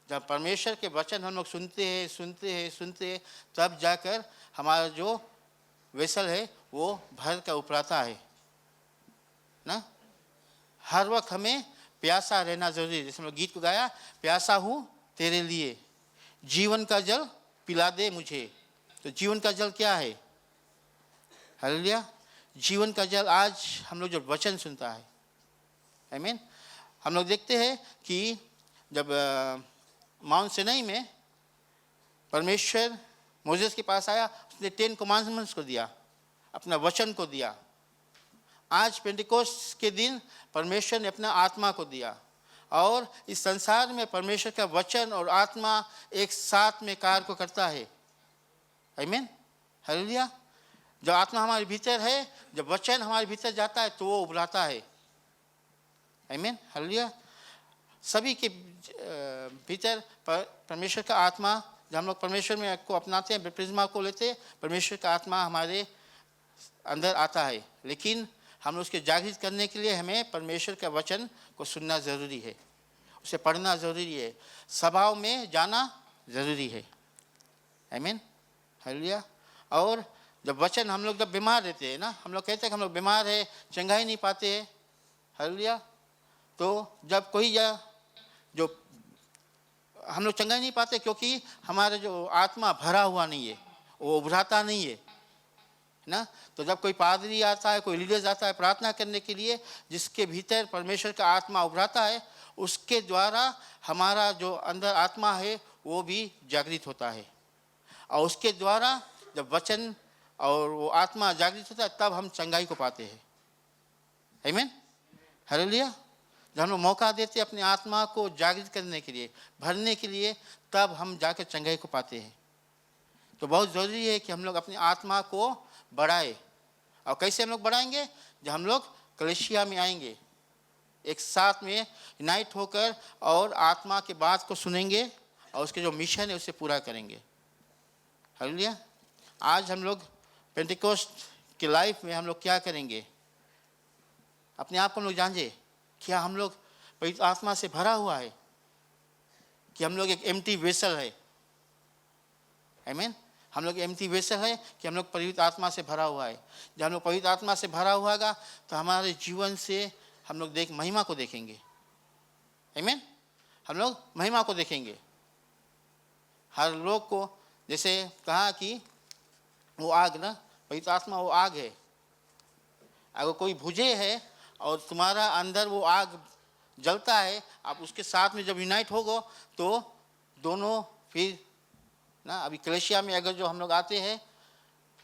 जब परमेश्वर के वचन हम लोग सुनते हैं तब जाकर हमारा जो वेसल है वो भर कर उपराता है ना। हर वक्त हमें प्यासा रहना जरूरी है। जैसे हम लोग गीत को गाया, प्यासा हूँ तेरे लिए, जीवन का जल पिला दे मुझे। तो जीवन का जल क्या है? हालेलुया। जीवन का जल आज हम लोग जो वचन सुनता है। आमीन। हम लोग देखते हैं कि जब माउंट सिनाई में परमेश्वर मोसेस के पास आया, उसने 10 कमांडमेंट्स को दिया, अपना वचन को दिया। आज पेंटिकोस्ट के दिन परमेश्वर ने अपना आत्मा को दिया और इस संसार में परमेश्वर का वचन और आत्मा एक साथ में कार्य को करता है। आमीन, हालेलुया। जब आत्मा हमारे भीतर है, जब वचन हमारे भीतर जाता है तो वो उभराता है। आमीन, हालेलुया। सभी के भीतर परमेश्वर का आत्मा, जब हम लोग परमेश्वर में को अपनाते हैं, बपतिस्मा को लेते हैं, परमेश्वर का आत्मा हमारे अंदर आता है। लेकिन हम उसके जागृत करने के लिए हमें परमेश्वर के वचन को सुनना ज़रूरी है, उसे पढ़ना ज़रूरी है, सभाओं में जाना ज़रूरी है। आमीन, हालेलुया। और जब वचन हम लोग जब बीमार रहते हैं ना, हम लोग कहते हैं कि हम लोग बीमार है, चंगा ही नहीं पाते हैं। हालेलुया। तो जब कोई जो हम लोग चंगा ही नहीं पाते क्योंकि हमारा जो आत्मा भरा हुआ नहीं है, वो उभराता नहीं है ना। तो जब कोई पादरी आता है, कोई लीडर आता है प्रार्थना करने के लिए, जिसके भीतर परमेश्वर का आत्मा उभराता है, उसके द्वारा हमारा जो अंदर आत्मा है वो भी जागृत होता है। और उसके द्वारा जब वचन और वो आत्मा जागृत होता है तब हम चंगाई को पाते हैं। आमीन, हालेलुया। जब हम लोग मौका देते हैं अपनी आत्मा को जागृत करने के लिए, भरने के लिए, तब हम जाकर चंगाई को पाते हैं। तो बहुत ज़रूरी है कि हम लोग अपनी आत्मा को बढ़ाए। और कैसे हम लोग बढ़ाएंगे? जब हम लोग कलीसिया में आएंगे, एक साथ में यूनाइट होकर और आत्मा के बात को सुनेंगे और उसके जो मिशन है उसे पूरा करेंगे। हालेलुया। आज हम लोग पेंटिकोस्ट की लाइफ में हम लोग क्या करेंगे? अपने आप को हम लोग जांचे, क्या हम लोग पवित्र आत्मा से भरा हुआ है कि हम लोग एक एम्प्टी वेसल है? आमीन, हम लोग एम्प्टी वेसल है कि हम लोग पवित्र आत्मा से भरा हुआ है। जब हम लोग पवित्र आत्मा से भरा हुआ होगा तो हमारे जीवन से हम लोग महिमा को देखेंगे। आमीन, हम लोग महिमा को देखेंगे। हर लोग को, जैसे कहा कि वो आग ना, पवित्र आत्मा वो आग है। अगर कोई भुजे है और तुम्हारा अंदर वो आग जलता है, आप उसके साथ में जब यूनाइट होगो तो दोनों फिर ना, अभी कलेशिया में अगर जो हम लोग आते हैं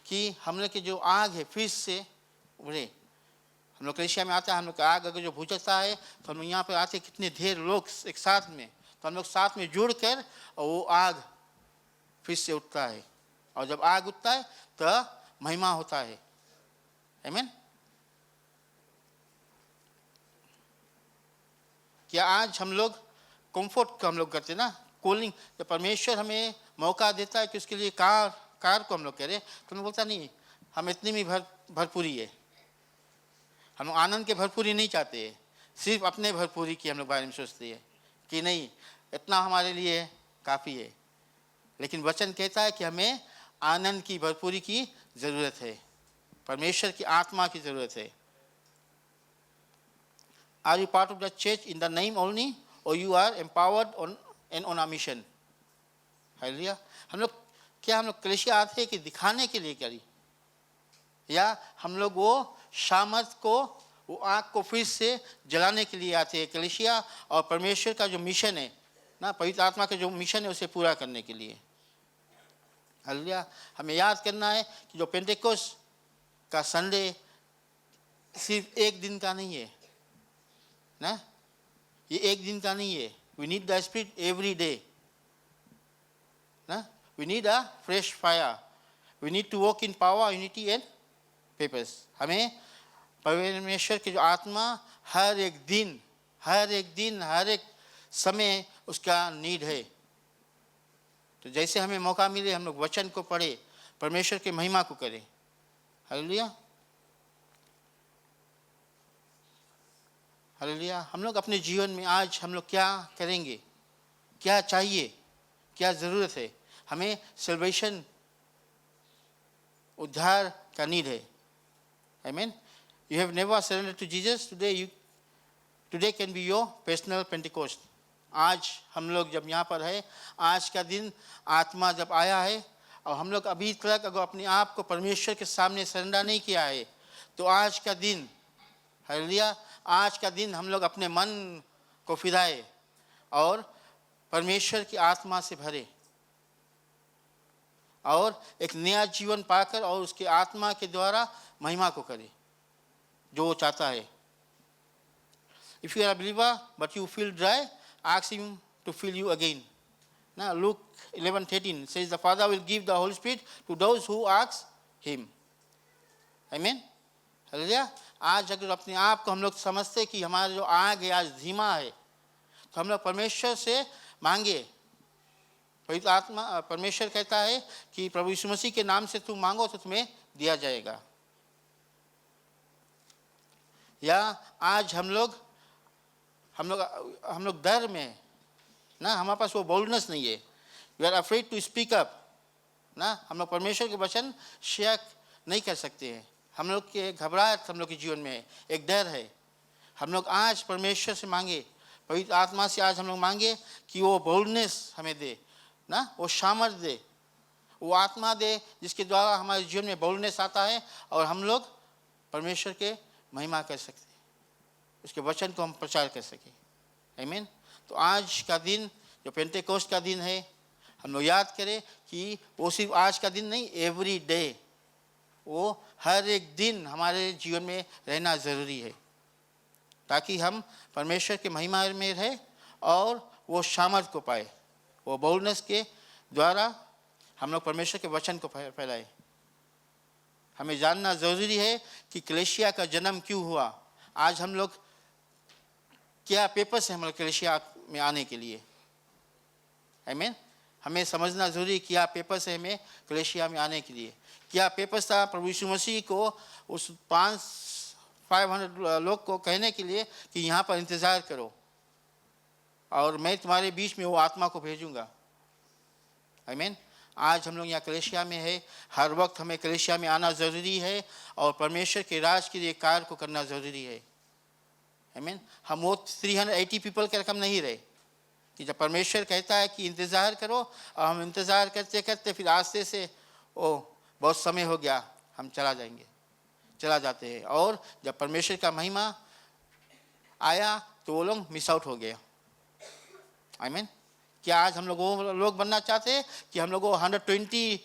कि हम लोग की जो आग है फिर से उभरे, हम लोग कलेशिया में आते हैं, हम लोग का आग अगर जो बुझता है तो हम यहाँ पर आते कितने ढेर लोग एक साथ में, तो हम लोग साथ में जुड़ कर और वो आग फिर से उठता है। और जब आग उठता है तो महिमा होता है। आमीन। क्या आज हम लोग कंफर्ट को हम लोग करते ना, कूलिंग, जब परमेश्वर हमें मौका देता है कि उसके लिए कार को हम लोग करें, तो हमें बोलता नहीं हम इतनी में भरपूरी है। हम आनंद के भरपूरी नहीं चाहते, सिर्फ अपने भरपूरी की हम लोग बारे में सोचते हैं कि नहीं इतना हमारे लिए काफ़ी है, लेकिन वचन कहता है कि हमें आनंद की भरपूरी की ज़रूरत है, परमेश्वर की आत्मा की ज़रूरत है। Are you part of the church in the name only और you are empowered on a mission? Hallelujah. हम लोग कलीसिया आते हैं कि दिखाने के लिए करी, या हम लोग वो सामर्थ को, वो आग को फिर से जलाने के लिए आते हैं कलीसिया, और परमेश्वर का जो मिशन है ना, पवित्र आत्मा का जो मिशन है उसे पूरा करने के लिए। हालेलुया। हमें याद करना है कि जो पेंटेकोस्ट का संडे सिर्फ एक दिन का नहीं है ना, ये एक दिन का नहीं है। We need the Spirit every day ना, we need a fresh fire, we need to walk in power, unity and papers. हमें परमेश्वर की जो आत्मा हर एक दिन, हर एक समय उसका नीड है। तो जैसे हमें मौका मिले हम लोग वचन को पढ़े, परमेश्वर की महिमा को करें। Hallelujah, hallelujah. हम लोग अपने जीवन में आज हम लोग क्या करेंगे, क्या चाहिए, क्या ज़रूरत है? हमें सल्वेशन, उद्धार का नीड है। आमीन। You have never surrendered to Jesus, today can be your personal Pentecost. आज हम लोग जब यहाँ पर है, आज का दिन आत्मा जब आया है, और हम लोग अभी तक अगर अपने आप को परमेश्वर के सामने सरेंडर नहीं किया है, तो आज का दिन, हालेलुया, आज का दिन हम लोग अपने मन को फिराए और परमेश्वर की आत्मा से भरे और एक नया जीवन पाकर और उसके आत्मा के द्वारा महिमा को करे जो वो चाहता है। If you are a believer but you feel dry, ask him to fill you again. Now Luke 11:13 says the Father will give the Holy Spirit to those who ask him. Amen. Hallelujah. आज अगर अपने आप को हम लोग समझते कि हमारा जो आग है आज धीमा है, तो हम लोग परमेश्वर से मांगे। पवित्र आत्मा, परमेश्वर कहता है कि प्रभु यीशु मसीह के नाम से तुम मांगो तो तुम्हें दिया जाएगा। या आज हम लोग डर में ना, हमारे पास वो बोल्डनेस नहीं है, we are afraid to speak up ना, हम लोग परमेश्वर के वचन शेयर नहीं कर सकते हैं। हम लोग के घबराहट हम लोग के जीवन में है, एक डर है। हम लोग आज परमेश्वर से मांगे, पवित्र आत्मा से आज हम लोग मांगे कि वो बोल्डनेस हमें दे ना, वो सामर्थ दे, वो आत्मा दे जिसके द्वारा हमारे जीवन में बोल्डनेस आता है और हम लोग परमेश्वर के महिमा कर सकते हैं, उसके वचन को हम प्रचार कर सकें। आमीन। तो आज का दिन जो पेंटेकोस्ट का दिन है, हम लोग याद करें कि वो सिर्फ आज का दिन नहीं, एवरी डे, वो हर एक दिन हमारे जीवन में रहना ज़रूरी है, ताकि हम परमेश्वर के महिमा में रहे और वो सामर्थ को पाए, वो बोल्डनेस के द्वारा हम लोग परमेश्वर के वचन को फैलाए। हमें जानना ज़रूरी है कि कलीसिया का जन्म क्यों हुआ। आज हम लोग क्या पेपर्स है हमारे कलीसिया में आने के लिए। आमीन। हमें समझना ज़रूरी है क्या पेपर्स है हमें कलीसिया में आने के लिए। क्या पेपर्स था प्रभु यीशु मसीह को उस 500 लोग को कहने के लिए कि यहाँ पर इंतज़ार करो और मैं तुम्हारे बीच में वो आत्मा को भेजूँगा। आमीन। आज हम लोग यहाँ कलीसिया में है, हर वक्त हमें कलीसिया में आना ज़रूरी है और परमेश्वर के राज के लिए कार्य को करना ज़रूरी है। आमीन। हम वो 380 पीपल के रकम नहीं रहे कि जब परमेश्वर कहता है कि इंतज़ार करो और हम इंतज़ार करते करते फिर आस्ते से बहुत समय हो गया, हम चला जाते हैं, और जब परमेश्वर का महिमा आया तो वो लोग मिस आउट हो गए। आमीन। क्या आज हम लोग वो लोग बनना चाहते हैं कि हम लोग 120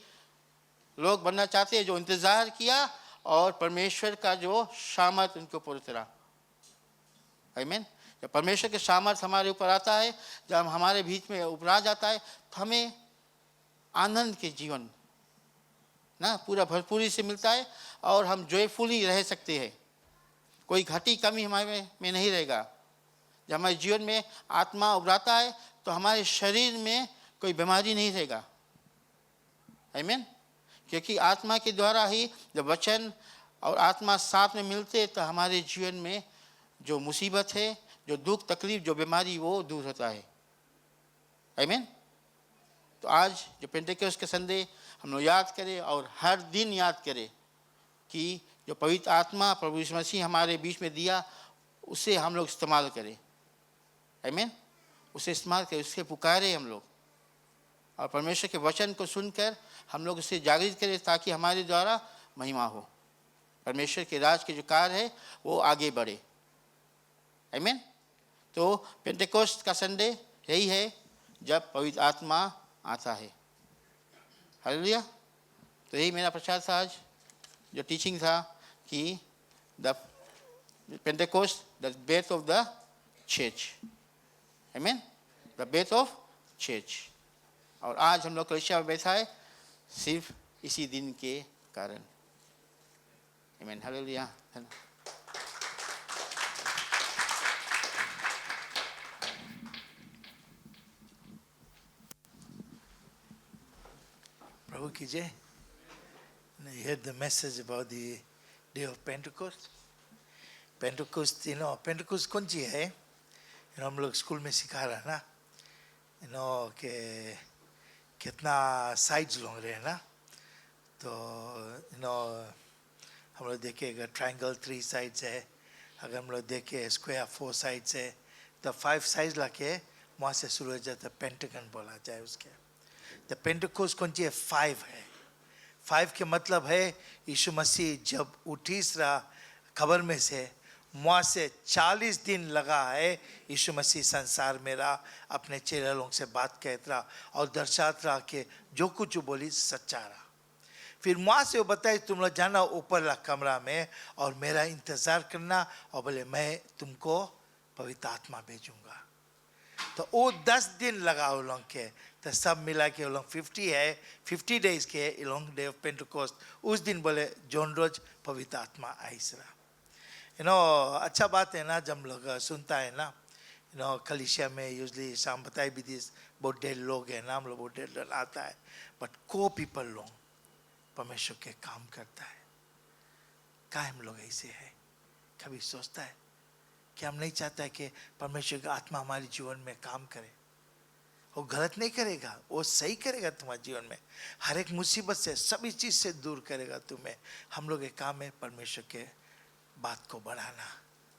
लोग बनना चाहते हैं जो इंतज़ार किया और परमेश्वर का जो सामर्थ उनके ऊपर उतरा। आमीन। जब परमेश्वर के सामर्थ हमारे ऊपर आता है, जब हमारे बीच में उभरा जाता है, तो हमें आनंद के जीवन ना पूरा भरपूरी से मिलता है और हम जॉयफुली रह सकते हैं। कोई घटी कमी हमारे में नहीं रहेगा। जब हमारे जीवन में आत्मा उभराता है तो हमारे शरीर में कोई बीमारी नहीं रहेगा। आमीन। क्योंकि आत्मा के द्वारा ही जब वचन और आत्मा साथ में मिलते तो हमारे जीवन में जो मुसीबत है, जो दुख तकलीफ, जो बीमारी, वो दूर होता है। आमीन। तो आज जो पेंटेकोस्ट का संडे हम लोग याद करें और हर दिन याद करें कि जो पवित्र आत्मा प्रभु यीशु मसीह हमारे बीच में दिया उसे हम लोग इस्तेमाल करें। आमीन। उसे इस्तेमाल करें, उसके पुकारे हम लोग, और परमेश्वर के वचन को सुनकर हम लोग उसे जागृत करें ताकि हमारे द्वारा महिमा हो, परमेश्वर के राज के जो कार्य है वो आगे बढ़े। आमीन। तो पेंटेकोस्ट का संडे यही है जब पवित्र आत्मा आता है। हालेलुया। तो यही मेरा प्रचार था आज, जो टीचिंग था कि the Pentecost the birth of the church. आमीन। The birth of church. और आज हम लोग कलीसिया में बैठा है सिर्फ इसी दिन के कारण। आमीन। Hallelujah. Prabhu ki jai. You heard the message about the day of Pentecost. Pentecost, Pentecost कौन सी है? हम लोग स्कूल में सिखा रहा है ना, कि कितना साइड्स लोग रहे ना, तो हम लोग देखे अगर ट्रायंगल 3 साइड्स है, अगर हम लोग देखे स्क्वायर 4 साइड्स है, तो 5 साइड्स लाके वहाँ से शुरू हो जाता है, पेंटागन बोला जाए उसके। तो पेंटेकोस्ट कौन सी है? 5 है। 5 के मतलब है यीशु मसीह जब उठीस रहा खबर में से, वहाँ से 40 दिन लगा है यीशु मसीह संसार में रहा, अपने चेले लोगों से बात कहता रहा और दर्शाता रहा कि जो कुछ बोली सच्चा रहा। फिर वहाँ से वो बताए तुम लोग जाना ऊपर कमरा में और मेरा इंतज़ार करना, और बोले मैं तुमको पवित्र आत्मा भेजूंगा। तो वो 10 दिन लगा उन लोग के, तो सब मिला के लोग 50 है, 50 डेज के लोग डे ऑफ पेंटेकोस्ट। उस दिन बोले जोन रोज पवित्र आत्मा आइसरा। अच्छा बात है ना, जब लोग सुनता है ना, कलीसिया में यूजली शाम बताई भी दिस बहुत ढेर लोग हैं ना, हम लोग बहुत ढेर आता है, बट को पीपल लोग परमेश्वर के काम करता है। क्या हम लोग ऐसे है? कभी सोचता है कि हम नहीं चाहता है कि परमेश्वर का आत्मा हमारे जीवन में काम करे? वो गलत नहीं करेगा, वो सही करेगा तुम्हारे जीवन में, हर एक मुसीबत से, सभी चीज़ से दूर करेगा तुम्हें। हम लोग एक काम है परमेश्वर के बात को बढ़ाना।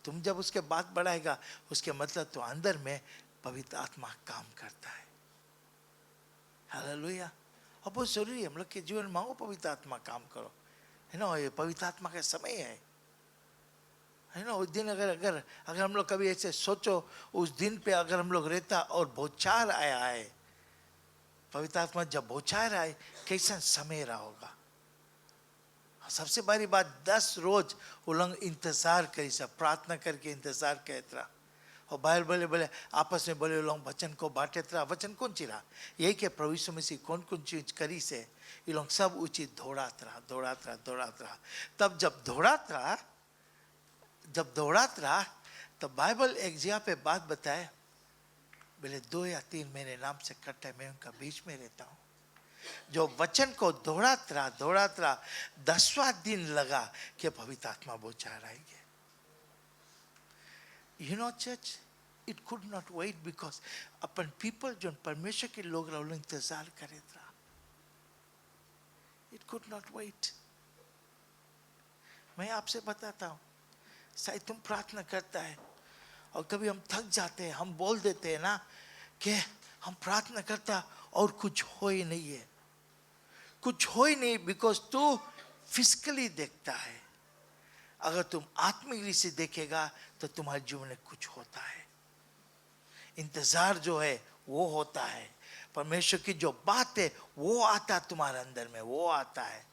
तुम जब उसके बात बढ़ाएगा, उसके मतलब तो अंदर में पवित्र आत्मा काम करता है। हालेलुया। और बहुत जरूरी है हम लोग के जीवन मांगो पवित्र आत्मा काम करो, ये पवित्र आत्मा का समय है ना। उस दिन अगर हम लोग कभी ऐसे सोचो, उस दिन पे अगर हम लोग रहता और बौछार आया है, पवित्र आत्मा जब बौछार आए, कैसा समय रहा होगा। सबसे बड़ी बात 10 रोज वो लोग इंतजार करी, सब प्रार्थना करके इंतजार करते रहा, और बाइबल बोले आपस में बोले लोग वचन को बांटे रहा। वचन कौन सी रहा? यही कि प्रभु यीशु मसीह कौन कौन चीज करी से ये लोग सब उचित दौड़ात रहा। तब जब दौड़ात रहा तो बाइबल एक जगह पे बात बताए, बोले 2 या 3 मेरे नाम से इकट्ठे मैं उनका बीच में रहता हूँ। जो वचन को दौड़ात रहा 10वां दिन लगा कि पवित्र आत्मा बौछार आएंगे। Church, it could not wait, because अपन पीपल जो परमेश्वर के लोग इंतजार करे था, इट कुड नॉट वेट। मैं आपसे बताता हूँ, शायद तुम प्रार्थना करता है और कभी हम थक जाते हैं, हम बोल देते हैं ना कि हम प्रार्थना करता और कुछ हो ही नहीं है, कुछ हो ही नहीं, बिकॉज तू फिजिकली देखता है। अगर तुम आत्मिक रीति से देखेगा तो तुम्हारे जीवन में कुछ होता है। इंतजार जो है वो होता है, परमेश्वर की जो बात है वो आता तुम्हारे अंदर में, वो आता है।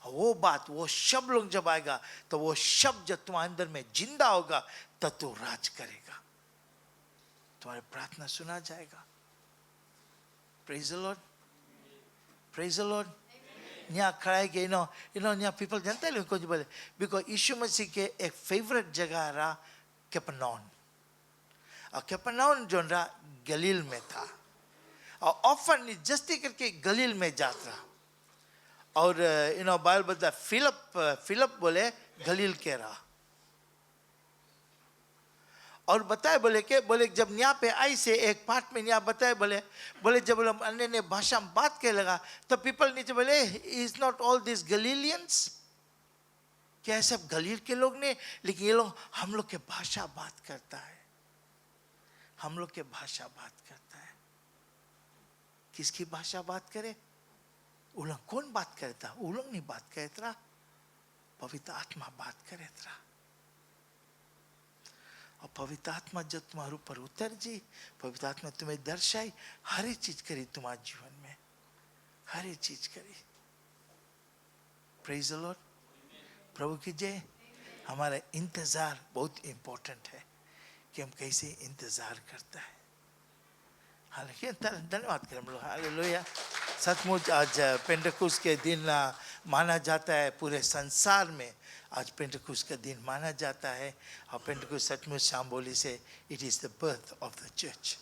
वो बात, वो शब्द लोग जब आएगा तो वो शब्द जब तुम्हारे अंदर में जिंदा होगा तब तू राज करेगा, तुम्हारी प्रार्थना सुना जाएगा। Praise the Lord, praise the Lord. यहाँ खड़ा है कि यहाँ पीपल जानते हैं कुछ बोले, बिकॉज यीशु मसीह के एक फेवरेट जगह रहा कैपर्नाउम, और कैपर्नाउम जो रहा गलील में था, और ऑफन जस्ती करके गलील में जाता रहा। और बाइबल बता फिलिप बोले गलील के रहा, और बताए बोले के बोले जब यहाँ पे आई से एक पार्ट में यहाँ बताए बोले बोले जब अन्य ने भाषा में बात करने लगा तो पीपल नीचे बोले इज नॉट ऑल दिस गलीलियंस, क्या सब गलील के लोग ने, लेकिन ये लोग हम लोग के भाषा बात करता है, हम लोग के भाषा बात करता है। किसकी भाषा बात करे? वो लोग कौन बात करता? वो लोग नहीं बात करता, पवित्र आत्मा बात करे था। और पवित्र आत्मा जब तुम्हारे ऊपर उतर जी, पवित्र आत्मा तुम्हें दर्शाई, हर एक चीज करी तुम्हारे जीवन में, हर एक चीज करी। Praise the Lord. प्रभु की जय। हमारा इंतजार बहुत इंपॉर्टेंट है कि हम कैसे इंतजार करता है। हालांकि धन्यवाद करें हम लोग। हालेलुया। सचमुच आज पेंटेकोस्ट के दिन माना जाता है, पूरे संसार में आज पेंटेकोस्ट का दिन माना जाता है। और पेंटेकोस्ट सचमुच शाम बोली से it is the birth of the church.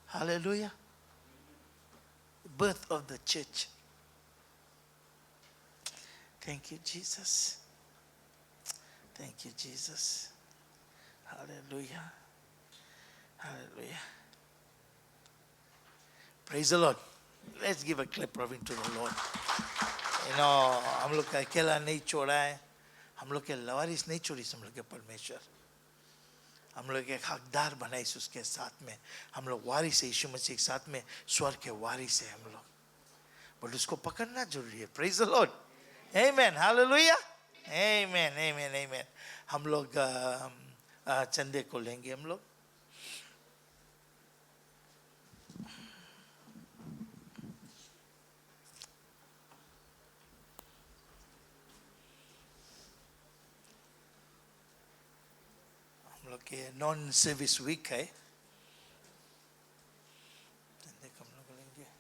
Hallelujah. Birth of the church. Thank you Jesus, thank you Jesus. Hallelujah, hallelujah. Praise the Lord. Let's give a clap offering to the Lord. You know, हम लोग का अकेला नहीं छोड़ा है, हम लोग के लवारिस नहीं छोड़ी, हम लोग के परमेश्वर, हम लोग एक हकदार बनाई उसके साथ में। हम लोग वारिस है, यीशु मसीह के साथ में स्वर्ग के वारिस है हम लोग, बट उसको पकड़ना जरूरी है। Praise the Lord. Amen. Hallelujah. Amen. Amen. Amen. हम लोग चंदे को लेंगे हम लोग। कि नॉन सर्विस वीक है।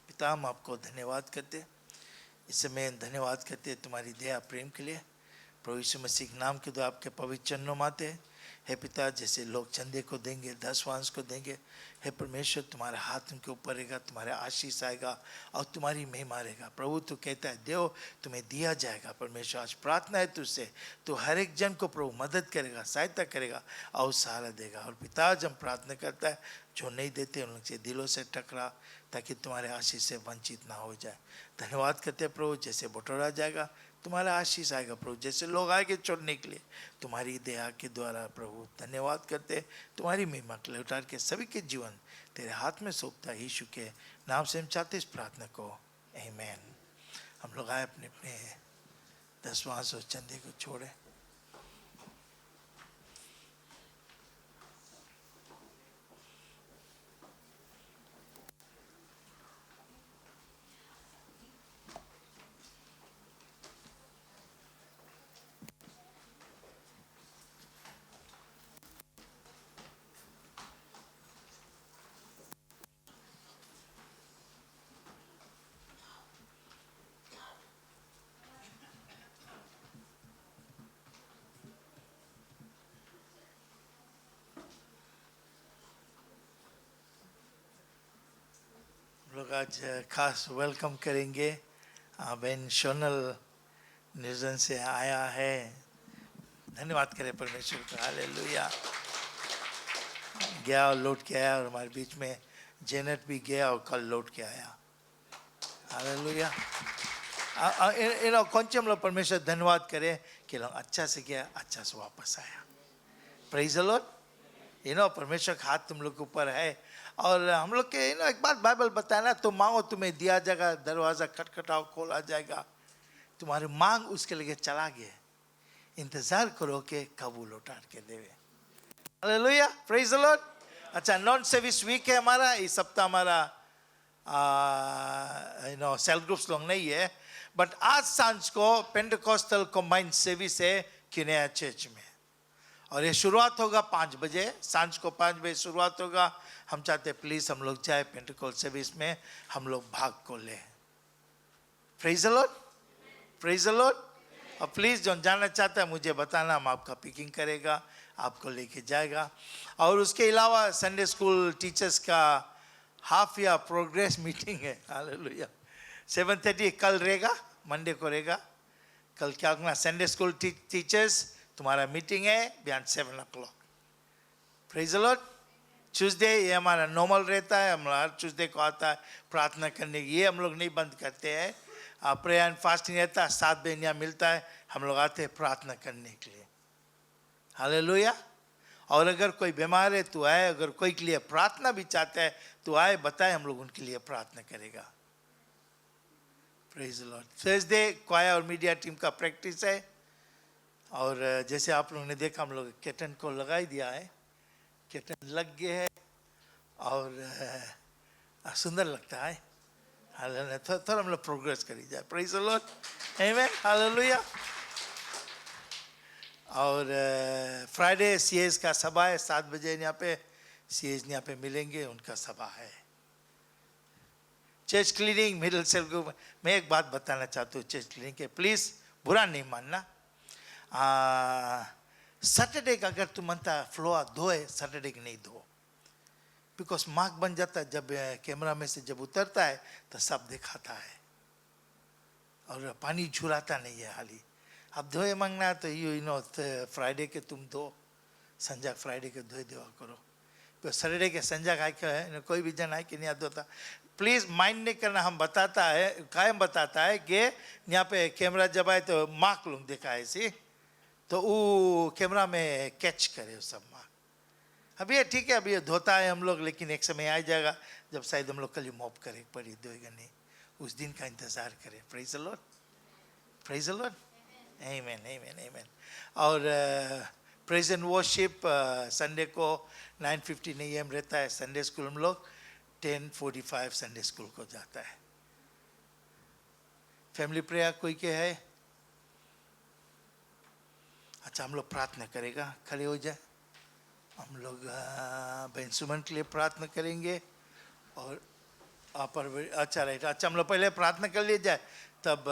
पिता हम आपको धन्यवाद करते, इस समय धन्यवाद करते तुम्हारी दया प्रेम के लिए। प्रभु यीशु मसीह के नाम के द्वारा आपके पवित्र चरणों में आते हैं। हे पिता, जैसे लोग चंदे को देंगे, दसवांश को देंगे, हे परमेश्वर तुम्हारा हाथ उनके ऊपर रहेगा, तुम्हारे आशीष आएगा और तुम्हारी महिमा रहेगा। प्रभु तू कहता है देव तुम्हें दिया जाएगा। परमेश्वर आज प्रार्थना है तुझसे, तू हर एक जन को प्रभु मदद करेगा, सहायता करेगा और सहारा देगा। और पिता जब प्रार्थना करता है जो नहीं देते उन लोग से दिलों से टकरा, ताकि तुम्हारे आशीष से वंचित ना हो जाए। धन्यवाद करते प्रभु, जैसे बटोरा जाएगा तुम्हारा आशीष आएगा प्रभु, जैसे लोग आएंगे छोड़ने के लिए तुम्हारी दया के द्वारा प्रभु। धन्यवाद करते तुम्हारी महिमा के लिए उतार के सभी के जीवन तेरे हाथ में सौंपता है। यीशु के नाम से हम चाहते इस प्रार्थना को, आमीन। हम लोग आए अपने अपने दसवांश और चंदे को छोड़े। लोग आज खास वेलकम करेंगे। बहन सोनल निर्जन से आया है। धन्यवाद करें परमेश्वर का। हालेलुया। गया और लौट के आया, और हमारे बीच में जेनेट भी गया और कल लौट के आया। हालेलुया। కొంచెం लोग परमेश्वर धन्यवाद करें कि लोग अच्छा से गया, अच्छा से वापस आया। Praise the Lord. परमेश्वर का हाथ तुम लोग के ऊपर है। और हम लोग के एक बात बाइबल बताया ना, तो मांगो तुम्हें दिया जाएगा, दरवाजा खटखटाओ खोला जाएगा। तुम्हारी मांग उसके लिए चला गया, इंतजार करो कि कब वो लौटा के देवे। हालेलुया। Praise the Lord. अच्छा, नॉन सर्विस वीक है हमारा इस सप्ताह। हमारा सेल ग्रुप्स लोग नहीं है, बट आज सांझ को पेंटेकोस्टल कंबाइंड सर्विस है किनेया चर्च में, और ये शुरुआत होगा 5 बजे, सांझ को 5 बजे शुरुआत होगा। हम चाहते प्लीज हम लोग जाए पेंटेकोस्ट सर्विस में, हम लोग भाग को ले। Praise the Lord, praise the Lord. और प्लीज जो जाना चाहता है मुझे बताना, हम आपका पिकिंग करेगा, आपको लेके जाएगा। और उसके अलावा संडे स्कूल टीचर्स का हाफ ईयर प्रोग्रेस मीटिंग है। हालेलुया। 7:30 कल रहेगा, मंडे को रहेगा। कल क्या होगा? संडे स्कूल टीचर्स तुम्हारा मीटिंग है beyond 7 o'clock. Praise the Lord. Tuesday ये हमारा नॉर्मल रहता है, हम हर ट्यूसडे को आता है प्रार्थना करने. ये हम लोग नहीं बंद करते हैं. प्रेयर एंड फास्टिंग रहता है, 7 बजे यहाँ मिलता है, हम लोग आते हैं प्रार्थना करने के लिए. हालेलुया. और अगर कोई बीमार है तो आए, अगर कोई के लिए प्रार्थना भी चाहता है तो आए, बताए, हम लोग उनके लिए प्रार्थना करेगा. Praise the Lord. Thursday choir और मीडिया टीम का प्रैक्टिस है, और जैसे आप लोगों ने देखा हम लोग केटन को लगा ही दिया है. केटन लग गए है और सुंदर लगता है. हालेलुया. थोड़ा हम लोग प्रोग्रेस करी जाए. Praise the Lord. Amen. Hallelujah. और फ्राइडे सीएस का सभा है 7 बजे. यहाँ पे सीएस यहाँ पे मिलेंगे, उनका सभा है. Church cleaning middle cell group. मैं एक बात बताना चाहता हूँ चर्च क्लीनिंग के, प्लीज़ बुरा नहीं मानना. सैटरडे का अगर तुम मनता फ्लोर धोए, सैटरडे की नहीं धो, बिकॉज मार्क बन जाता है. जब कैमरा में से जब उतरता है तो सब दिखाता है, और पानी झुराता नहीं है. हाली अब धोए मांगना तो यू नो फ्राइडे के तुम दो, संजा फ्राइडे के धोए देवा करो. तो सैटरडे के संजा खाए के कोई भी जन आए कि नहीं धोता. प्लीज़ माइंड नहीं करना. हम बताता है, कायम बताता है कि यहाँ पे कैमरा जब आए तो मार्क लोग दिखाए सी, तो वो कैमरा में कैच करे वो सब मार्क. अभी ये ठीक है, अभी ये धोता है हम लोग, लेकिन एक समय आ जाएगा जब शायद हम लोग कल मॉप करे पड़ी धोएगा नहीं. उस दिन का इंतज़ार करें. Praise the Lord. Praise the Lord. आमीन. आमीन. आमीन. और प्रेज एंड वर्शिप संडे को 9:15 AM रहता है. संडे स्कूल हम लोग 10:45 संडे स्कूल को जाता है. फैमिली प्रेयर कोई के है? अच्छा, हम लोग प्रार्थना करेगा. खड़े हो जाए. हम लोग बहन सुमन के लिए प्रार्थना करेंगे. और अच्छा राइट. अच्छा, हम लोग पहले प्रार्थना कर लिए जाए, तब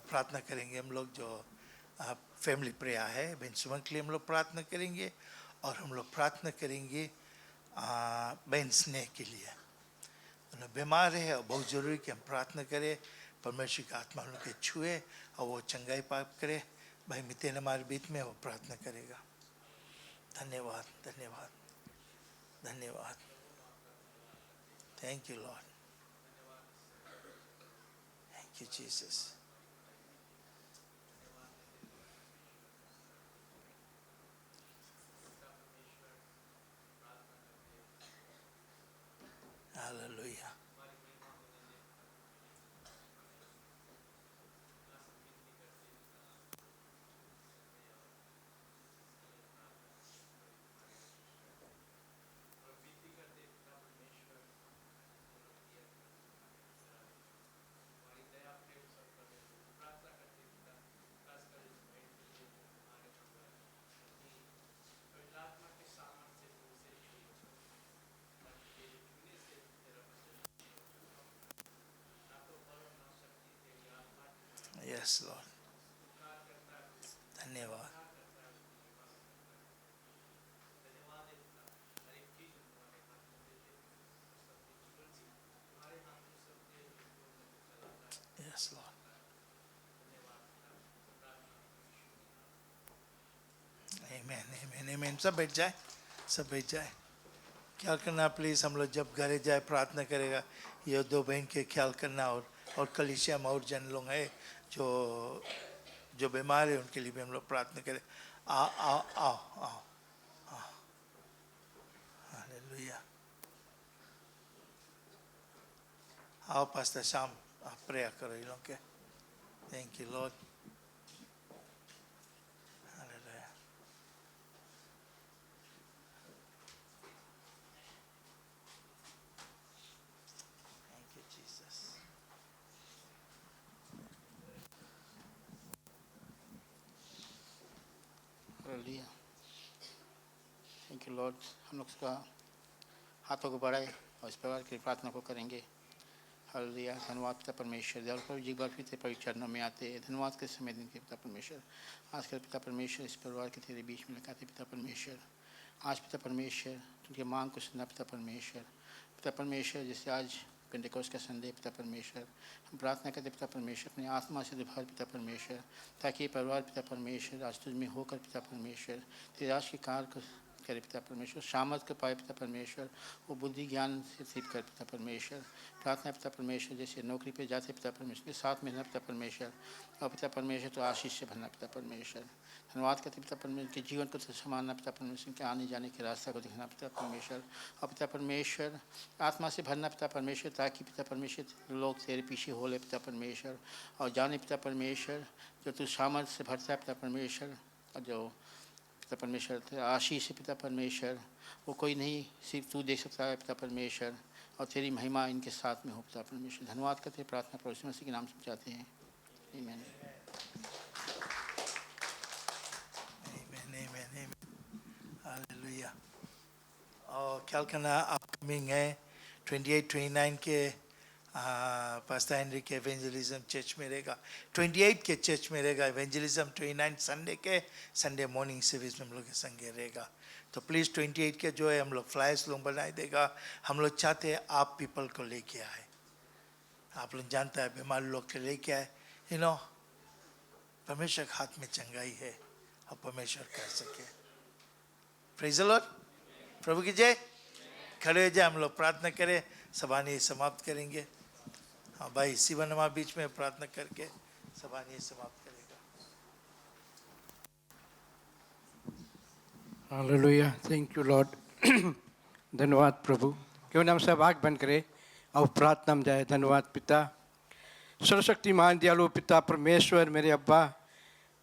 प्रार्थना करेंगे. हम लोग जो फैमिली प्रेयर है बहन सुमन के लिए हम लोग प्रार्थना करेंगे. और हम लोग प्रार्थना करेंगे बहन स्नेह के लिए. उन्हें बीमार है और बहुत ज़रूरी कि हम प्रार्थना करें परमेश्वर की आत्मा उनके छुए और वो चंगाई प्राप्त करे. भाई मितेन हमारे बीच में वो प्रार्थना करेगा. धन्यवाद. धन्यवाद. धन्यवाद. Thank you Lord. Thank you Jesus. Hallelujah. Yes Lord. धन्यवाद. Yes Lord. आमीन. आमीन. आमीन. सब बैठ जाए. सब बैठ जाए. ख्याल करना प्लीज़. हम लोग जब घरे जाए प्रार्थना करेगा, ये 2 बहन के ख्याल करना. और कलीसिया में और जन लोग हैं जो बीमार है, उनके लिए भी हम लोग प्रार्थना करें. आओ आओ आओ आओ. हालेलुया. आओ पास्टर शाम, आप प्रेयर करो इन लोग के. Thank you Lord. Hallelujah. Thank you Jesus. Hallelujah. Thank you Lord. हम लोग उसका हाथों को बढ़ाए और इस प्रकार की प्रार्थना को करेंगे. हालेलुया. धन्यवाद पिता परमेश्वर. दयालु प्रभु जी, एक बार फिर से पवित्र चरणों में आते हैं. धन्यवाद के समय दिन के पिता परमेश्वर. आज कल पिता परमेश्वर इस परिवार के तेरे बीच में लगाते पिता परमेश्वर. आज पिता परमेश्वर तुझे मांग को सुना पिता परमेश्वर. पिता परमेश्वर जैसे आज पेंटेकोस्ट का संडे पिता परमेश्वर, हम प्रार्थना करते पिता परमेश्वर अपनी आत्मा से भर पिता परमेश्वर, ताकि ये परिवार पिता परमेश्वर आज तुझ में होकर पिता परमेश्वर तेरे राज के कार्य को करे पिता परमेश्वर, सामर्थ को पाए पिता परमेश्वर, वो बुद्धि ज्ञान से सीख कर पिता परमेश्वर। प्रार्थना पिता परमेश्वर जैसे नौकरी पे जाते पिता परमेश्वर के साथ में रहना पिता परमेश्वर, और पिता परमेश्वर तो आशीष से भरना पिता परमेश्वर। धन्यवाद करते पिता परमेश्वर के जीवन को संभालना पिता परमेश्वर के आने जाने के रास्ता को दिखाना पिता परमेश्वर, और पिता परमेश्वर आत्मा से भरना पिता परमेश्वर, ताकि पिता परमेश्वर लोग तेरे पीछे हो ले पिता परमेश्वर, और जाने पिता परमेश्वर जो तू सामर्थ से भरता है पिता परमेश्वर, और जो पिता परमेश्वर आशीष से पिता परमेश्वर वो कोई नहीं सिर्फ तू दे सकता है पिता परमेश्वर, और तेरी महिमा इनके साथ में हो पिता परमेश्वर। धन्यवाद करते प्रार्थना प्रभु यीशु मसीह के नाम से चाहते हैं, आमीन। हालेलुया। और क्या करना अपकमिंग है 28-29 के पास्टर हेनरी के एवेंजलिज्म चर्च में रहेगा, 28 के चर्च में रहेगा एवेंजलिज्म, 29 संडे के संडे मॉर्निंग सर्विस में हम लोग के संगे रहेगा। तो प्लीज़ 28 के जो है हम लोग फ्लायर्स लोग बनाए देगा। हम लोग चाहते हैं आप पीपल को लेके आए, आप लोग जानता है बीमार लोग के लेके आए, परमेश्वर के हाथ में चंगाई है और परमेश्वर कर सके। प्रेज़ द लॉर्ड, प्रभु की जय। खड़े हो जाए, हम लोग प्रार्थना करें, सभानी समाप्त करेंगे। हाँ भाई शिवन हमारे बीच में प्रार्थना करके सभानी समाप्त करेगा। Hallelujah, thank you Lord. धन्यवाद प्रभु। क्यों ना हम सब आँख बंद करें और प्रार्थना में जाए। धन्यवाद पिता, सर्वशक्तिमान दयालु पिता परमेश्वर मेरे अब्बा,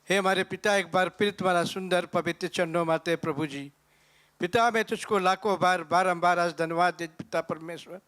हे हमारे पिता, एक बार फिर तुम्हारा सुंदर पवित्र चरणों में आते प्रभु जी। पिता मैं तुझको लाखों बार बारंबार आज धन्यवाद दे पिता परमेश्वर,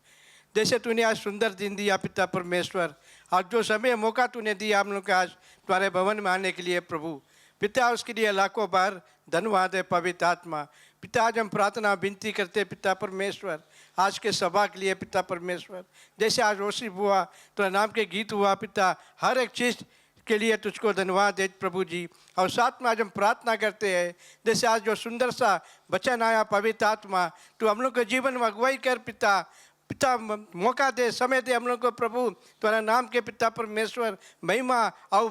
जैसे तूने आज सुंदर दिन दिया पिता परमेश्वर, आज जो समय मौका तूने दिया हम लोग आज तुम्हारे भवन में आने के लिए प्रभु पिता, उसके लिए लाखों बार धन्यवाद है पवित्र आत्मा। पिता आज हम प्रार्थना विनती करते पिता परमेश्वर आज के सभा के लिए पिता परमेश्वर, जैसे आज रोशी हुआ तो नाम के गीत हुआ पिता, हर एक चीज़ के लिए तुझको धन्यवाद दे प्रभु जी। और साथ में आज हम प्रार्थना करते हैं, जैसे आज जो सुंदर सा वचन आया पवित्र आत्मा, तो हम लोग के जीवन में अगुवाई कर पिता, पिता मौका दे, समय दे हम लोग को प्रभु, तुम्हारा नाम के पिता परमेश्वर महिमा और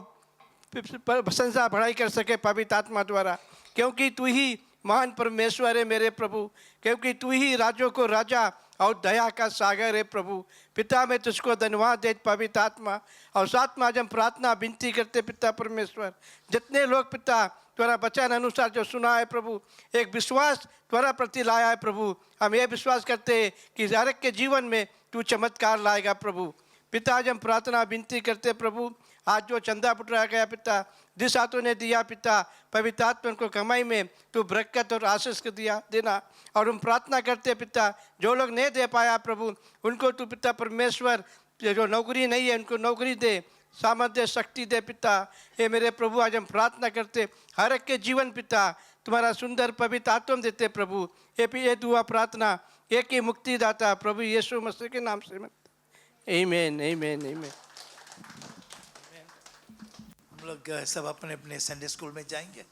प्रशंसा बढ़ाई कर सके पवित्र आत्मा द्वारा, क्योंकि तू ही महान परमेश्वर है मेरे प्रभु, क्योंकि तू ही राजों को राजा और दया का सागर है प्रभु। पिता मैं तुझको धन्यवाद दे पवित्र आत्मा। और साथ में आज हम प्रार्थना विनती करते पिता परमेश्वर, जितने लोग पिता तुम्हारा वचन अनुसार जो सुना है प्रभु, एक विश्वास तुम्हारा प्रति लाया है प्रभु, हम ये विश्वास करते हैं कि हर एक के जीवन में तू चमत्कार लाएगा प्रभु। पिता आज हम प्रार्थना विनती करते प्रभु, आज जो चंदा बुटराया गया पिता, जिस हाथों ने दिया पिता, पवित्र आत्मा को कमाई में तू बरकत और आशीष को दिया देना। और हम प्रार्थना करते पिता, जो लोग नहीं दे पाया प्रभु, उनको तू पिता परमेश्वर, जो नौकरी नहीं है उनको नौकरी दे, सामर्थ्य शक्ति दे पिता। हे मेरे प्रभु आज हम प्रार्थना करते हर एक के जीवन पिता तुम्हारा सुंदर पवित्र आत्मा देते प्रभु। ये दुआ प्रार्थना एक ही मुक्तिदाता प्रभु यीशु मसीह के नाम से, आमीन आमीन आमीन। हम लोग सब अपने अपने संडे स्कूल में जाएंगे।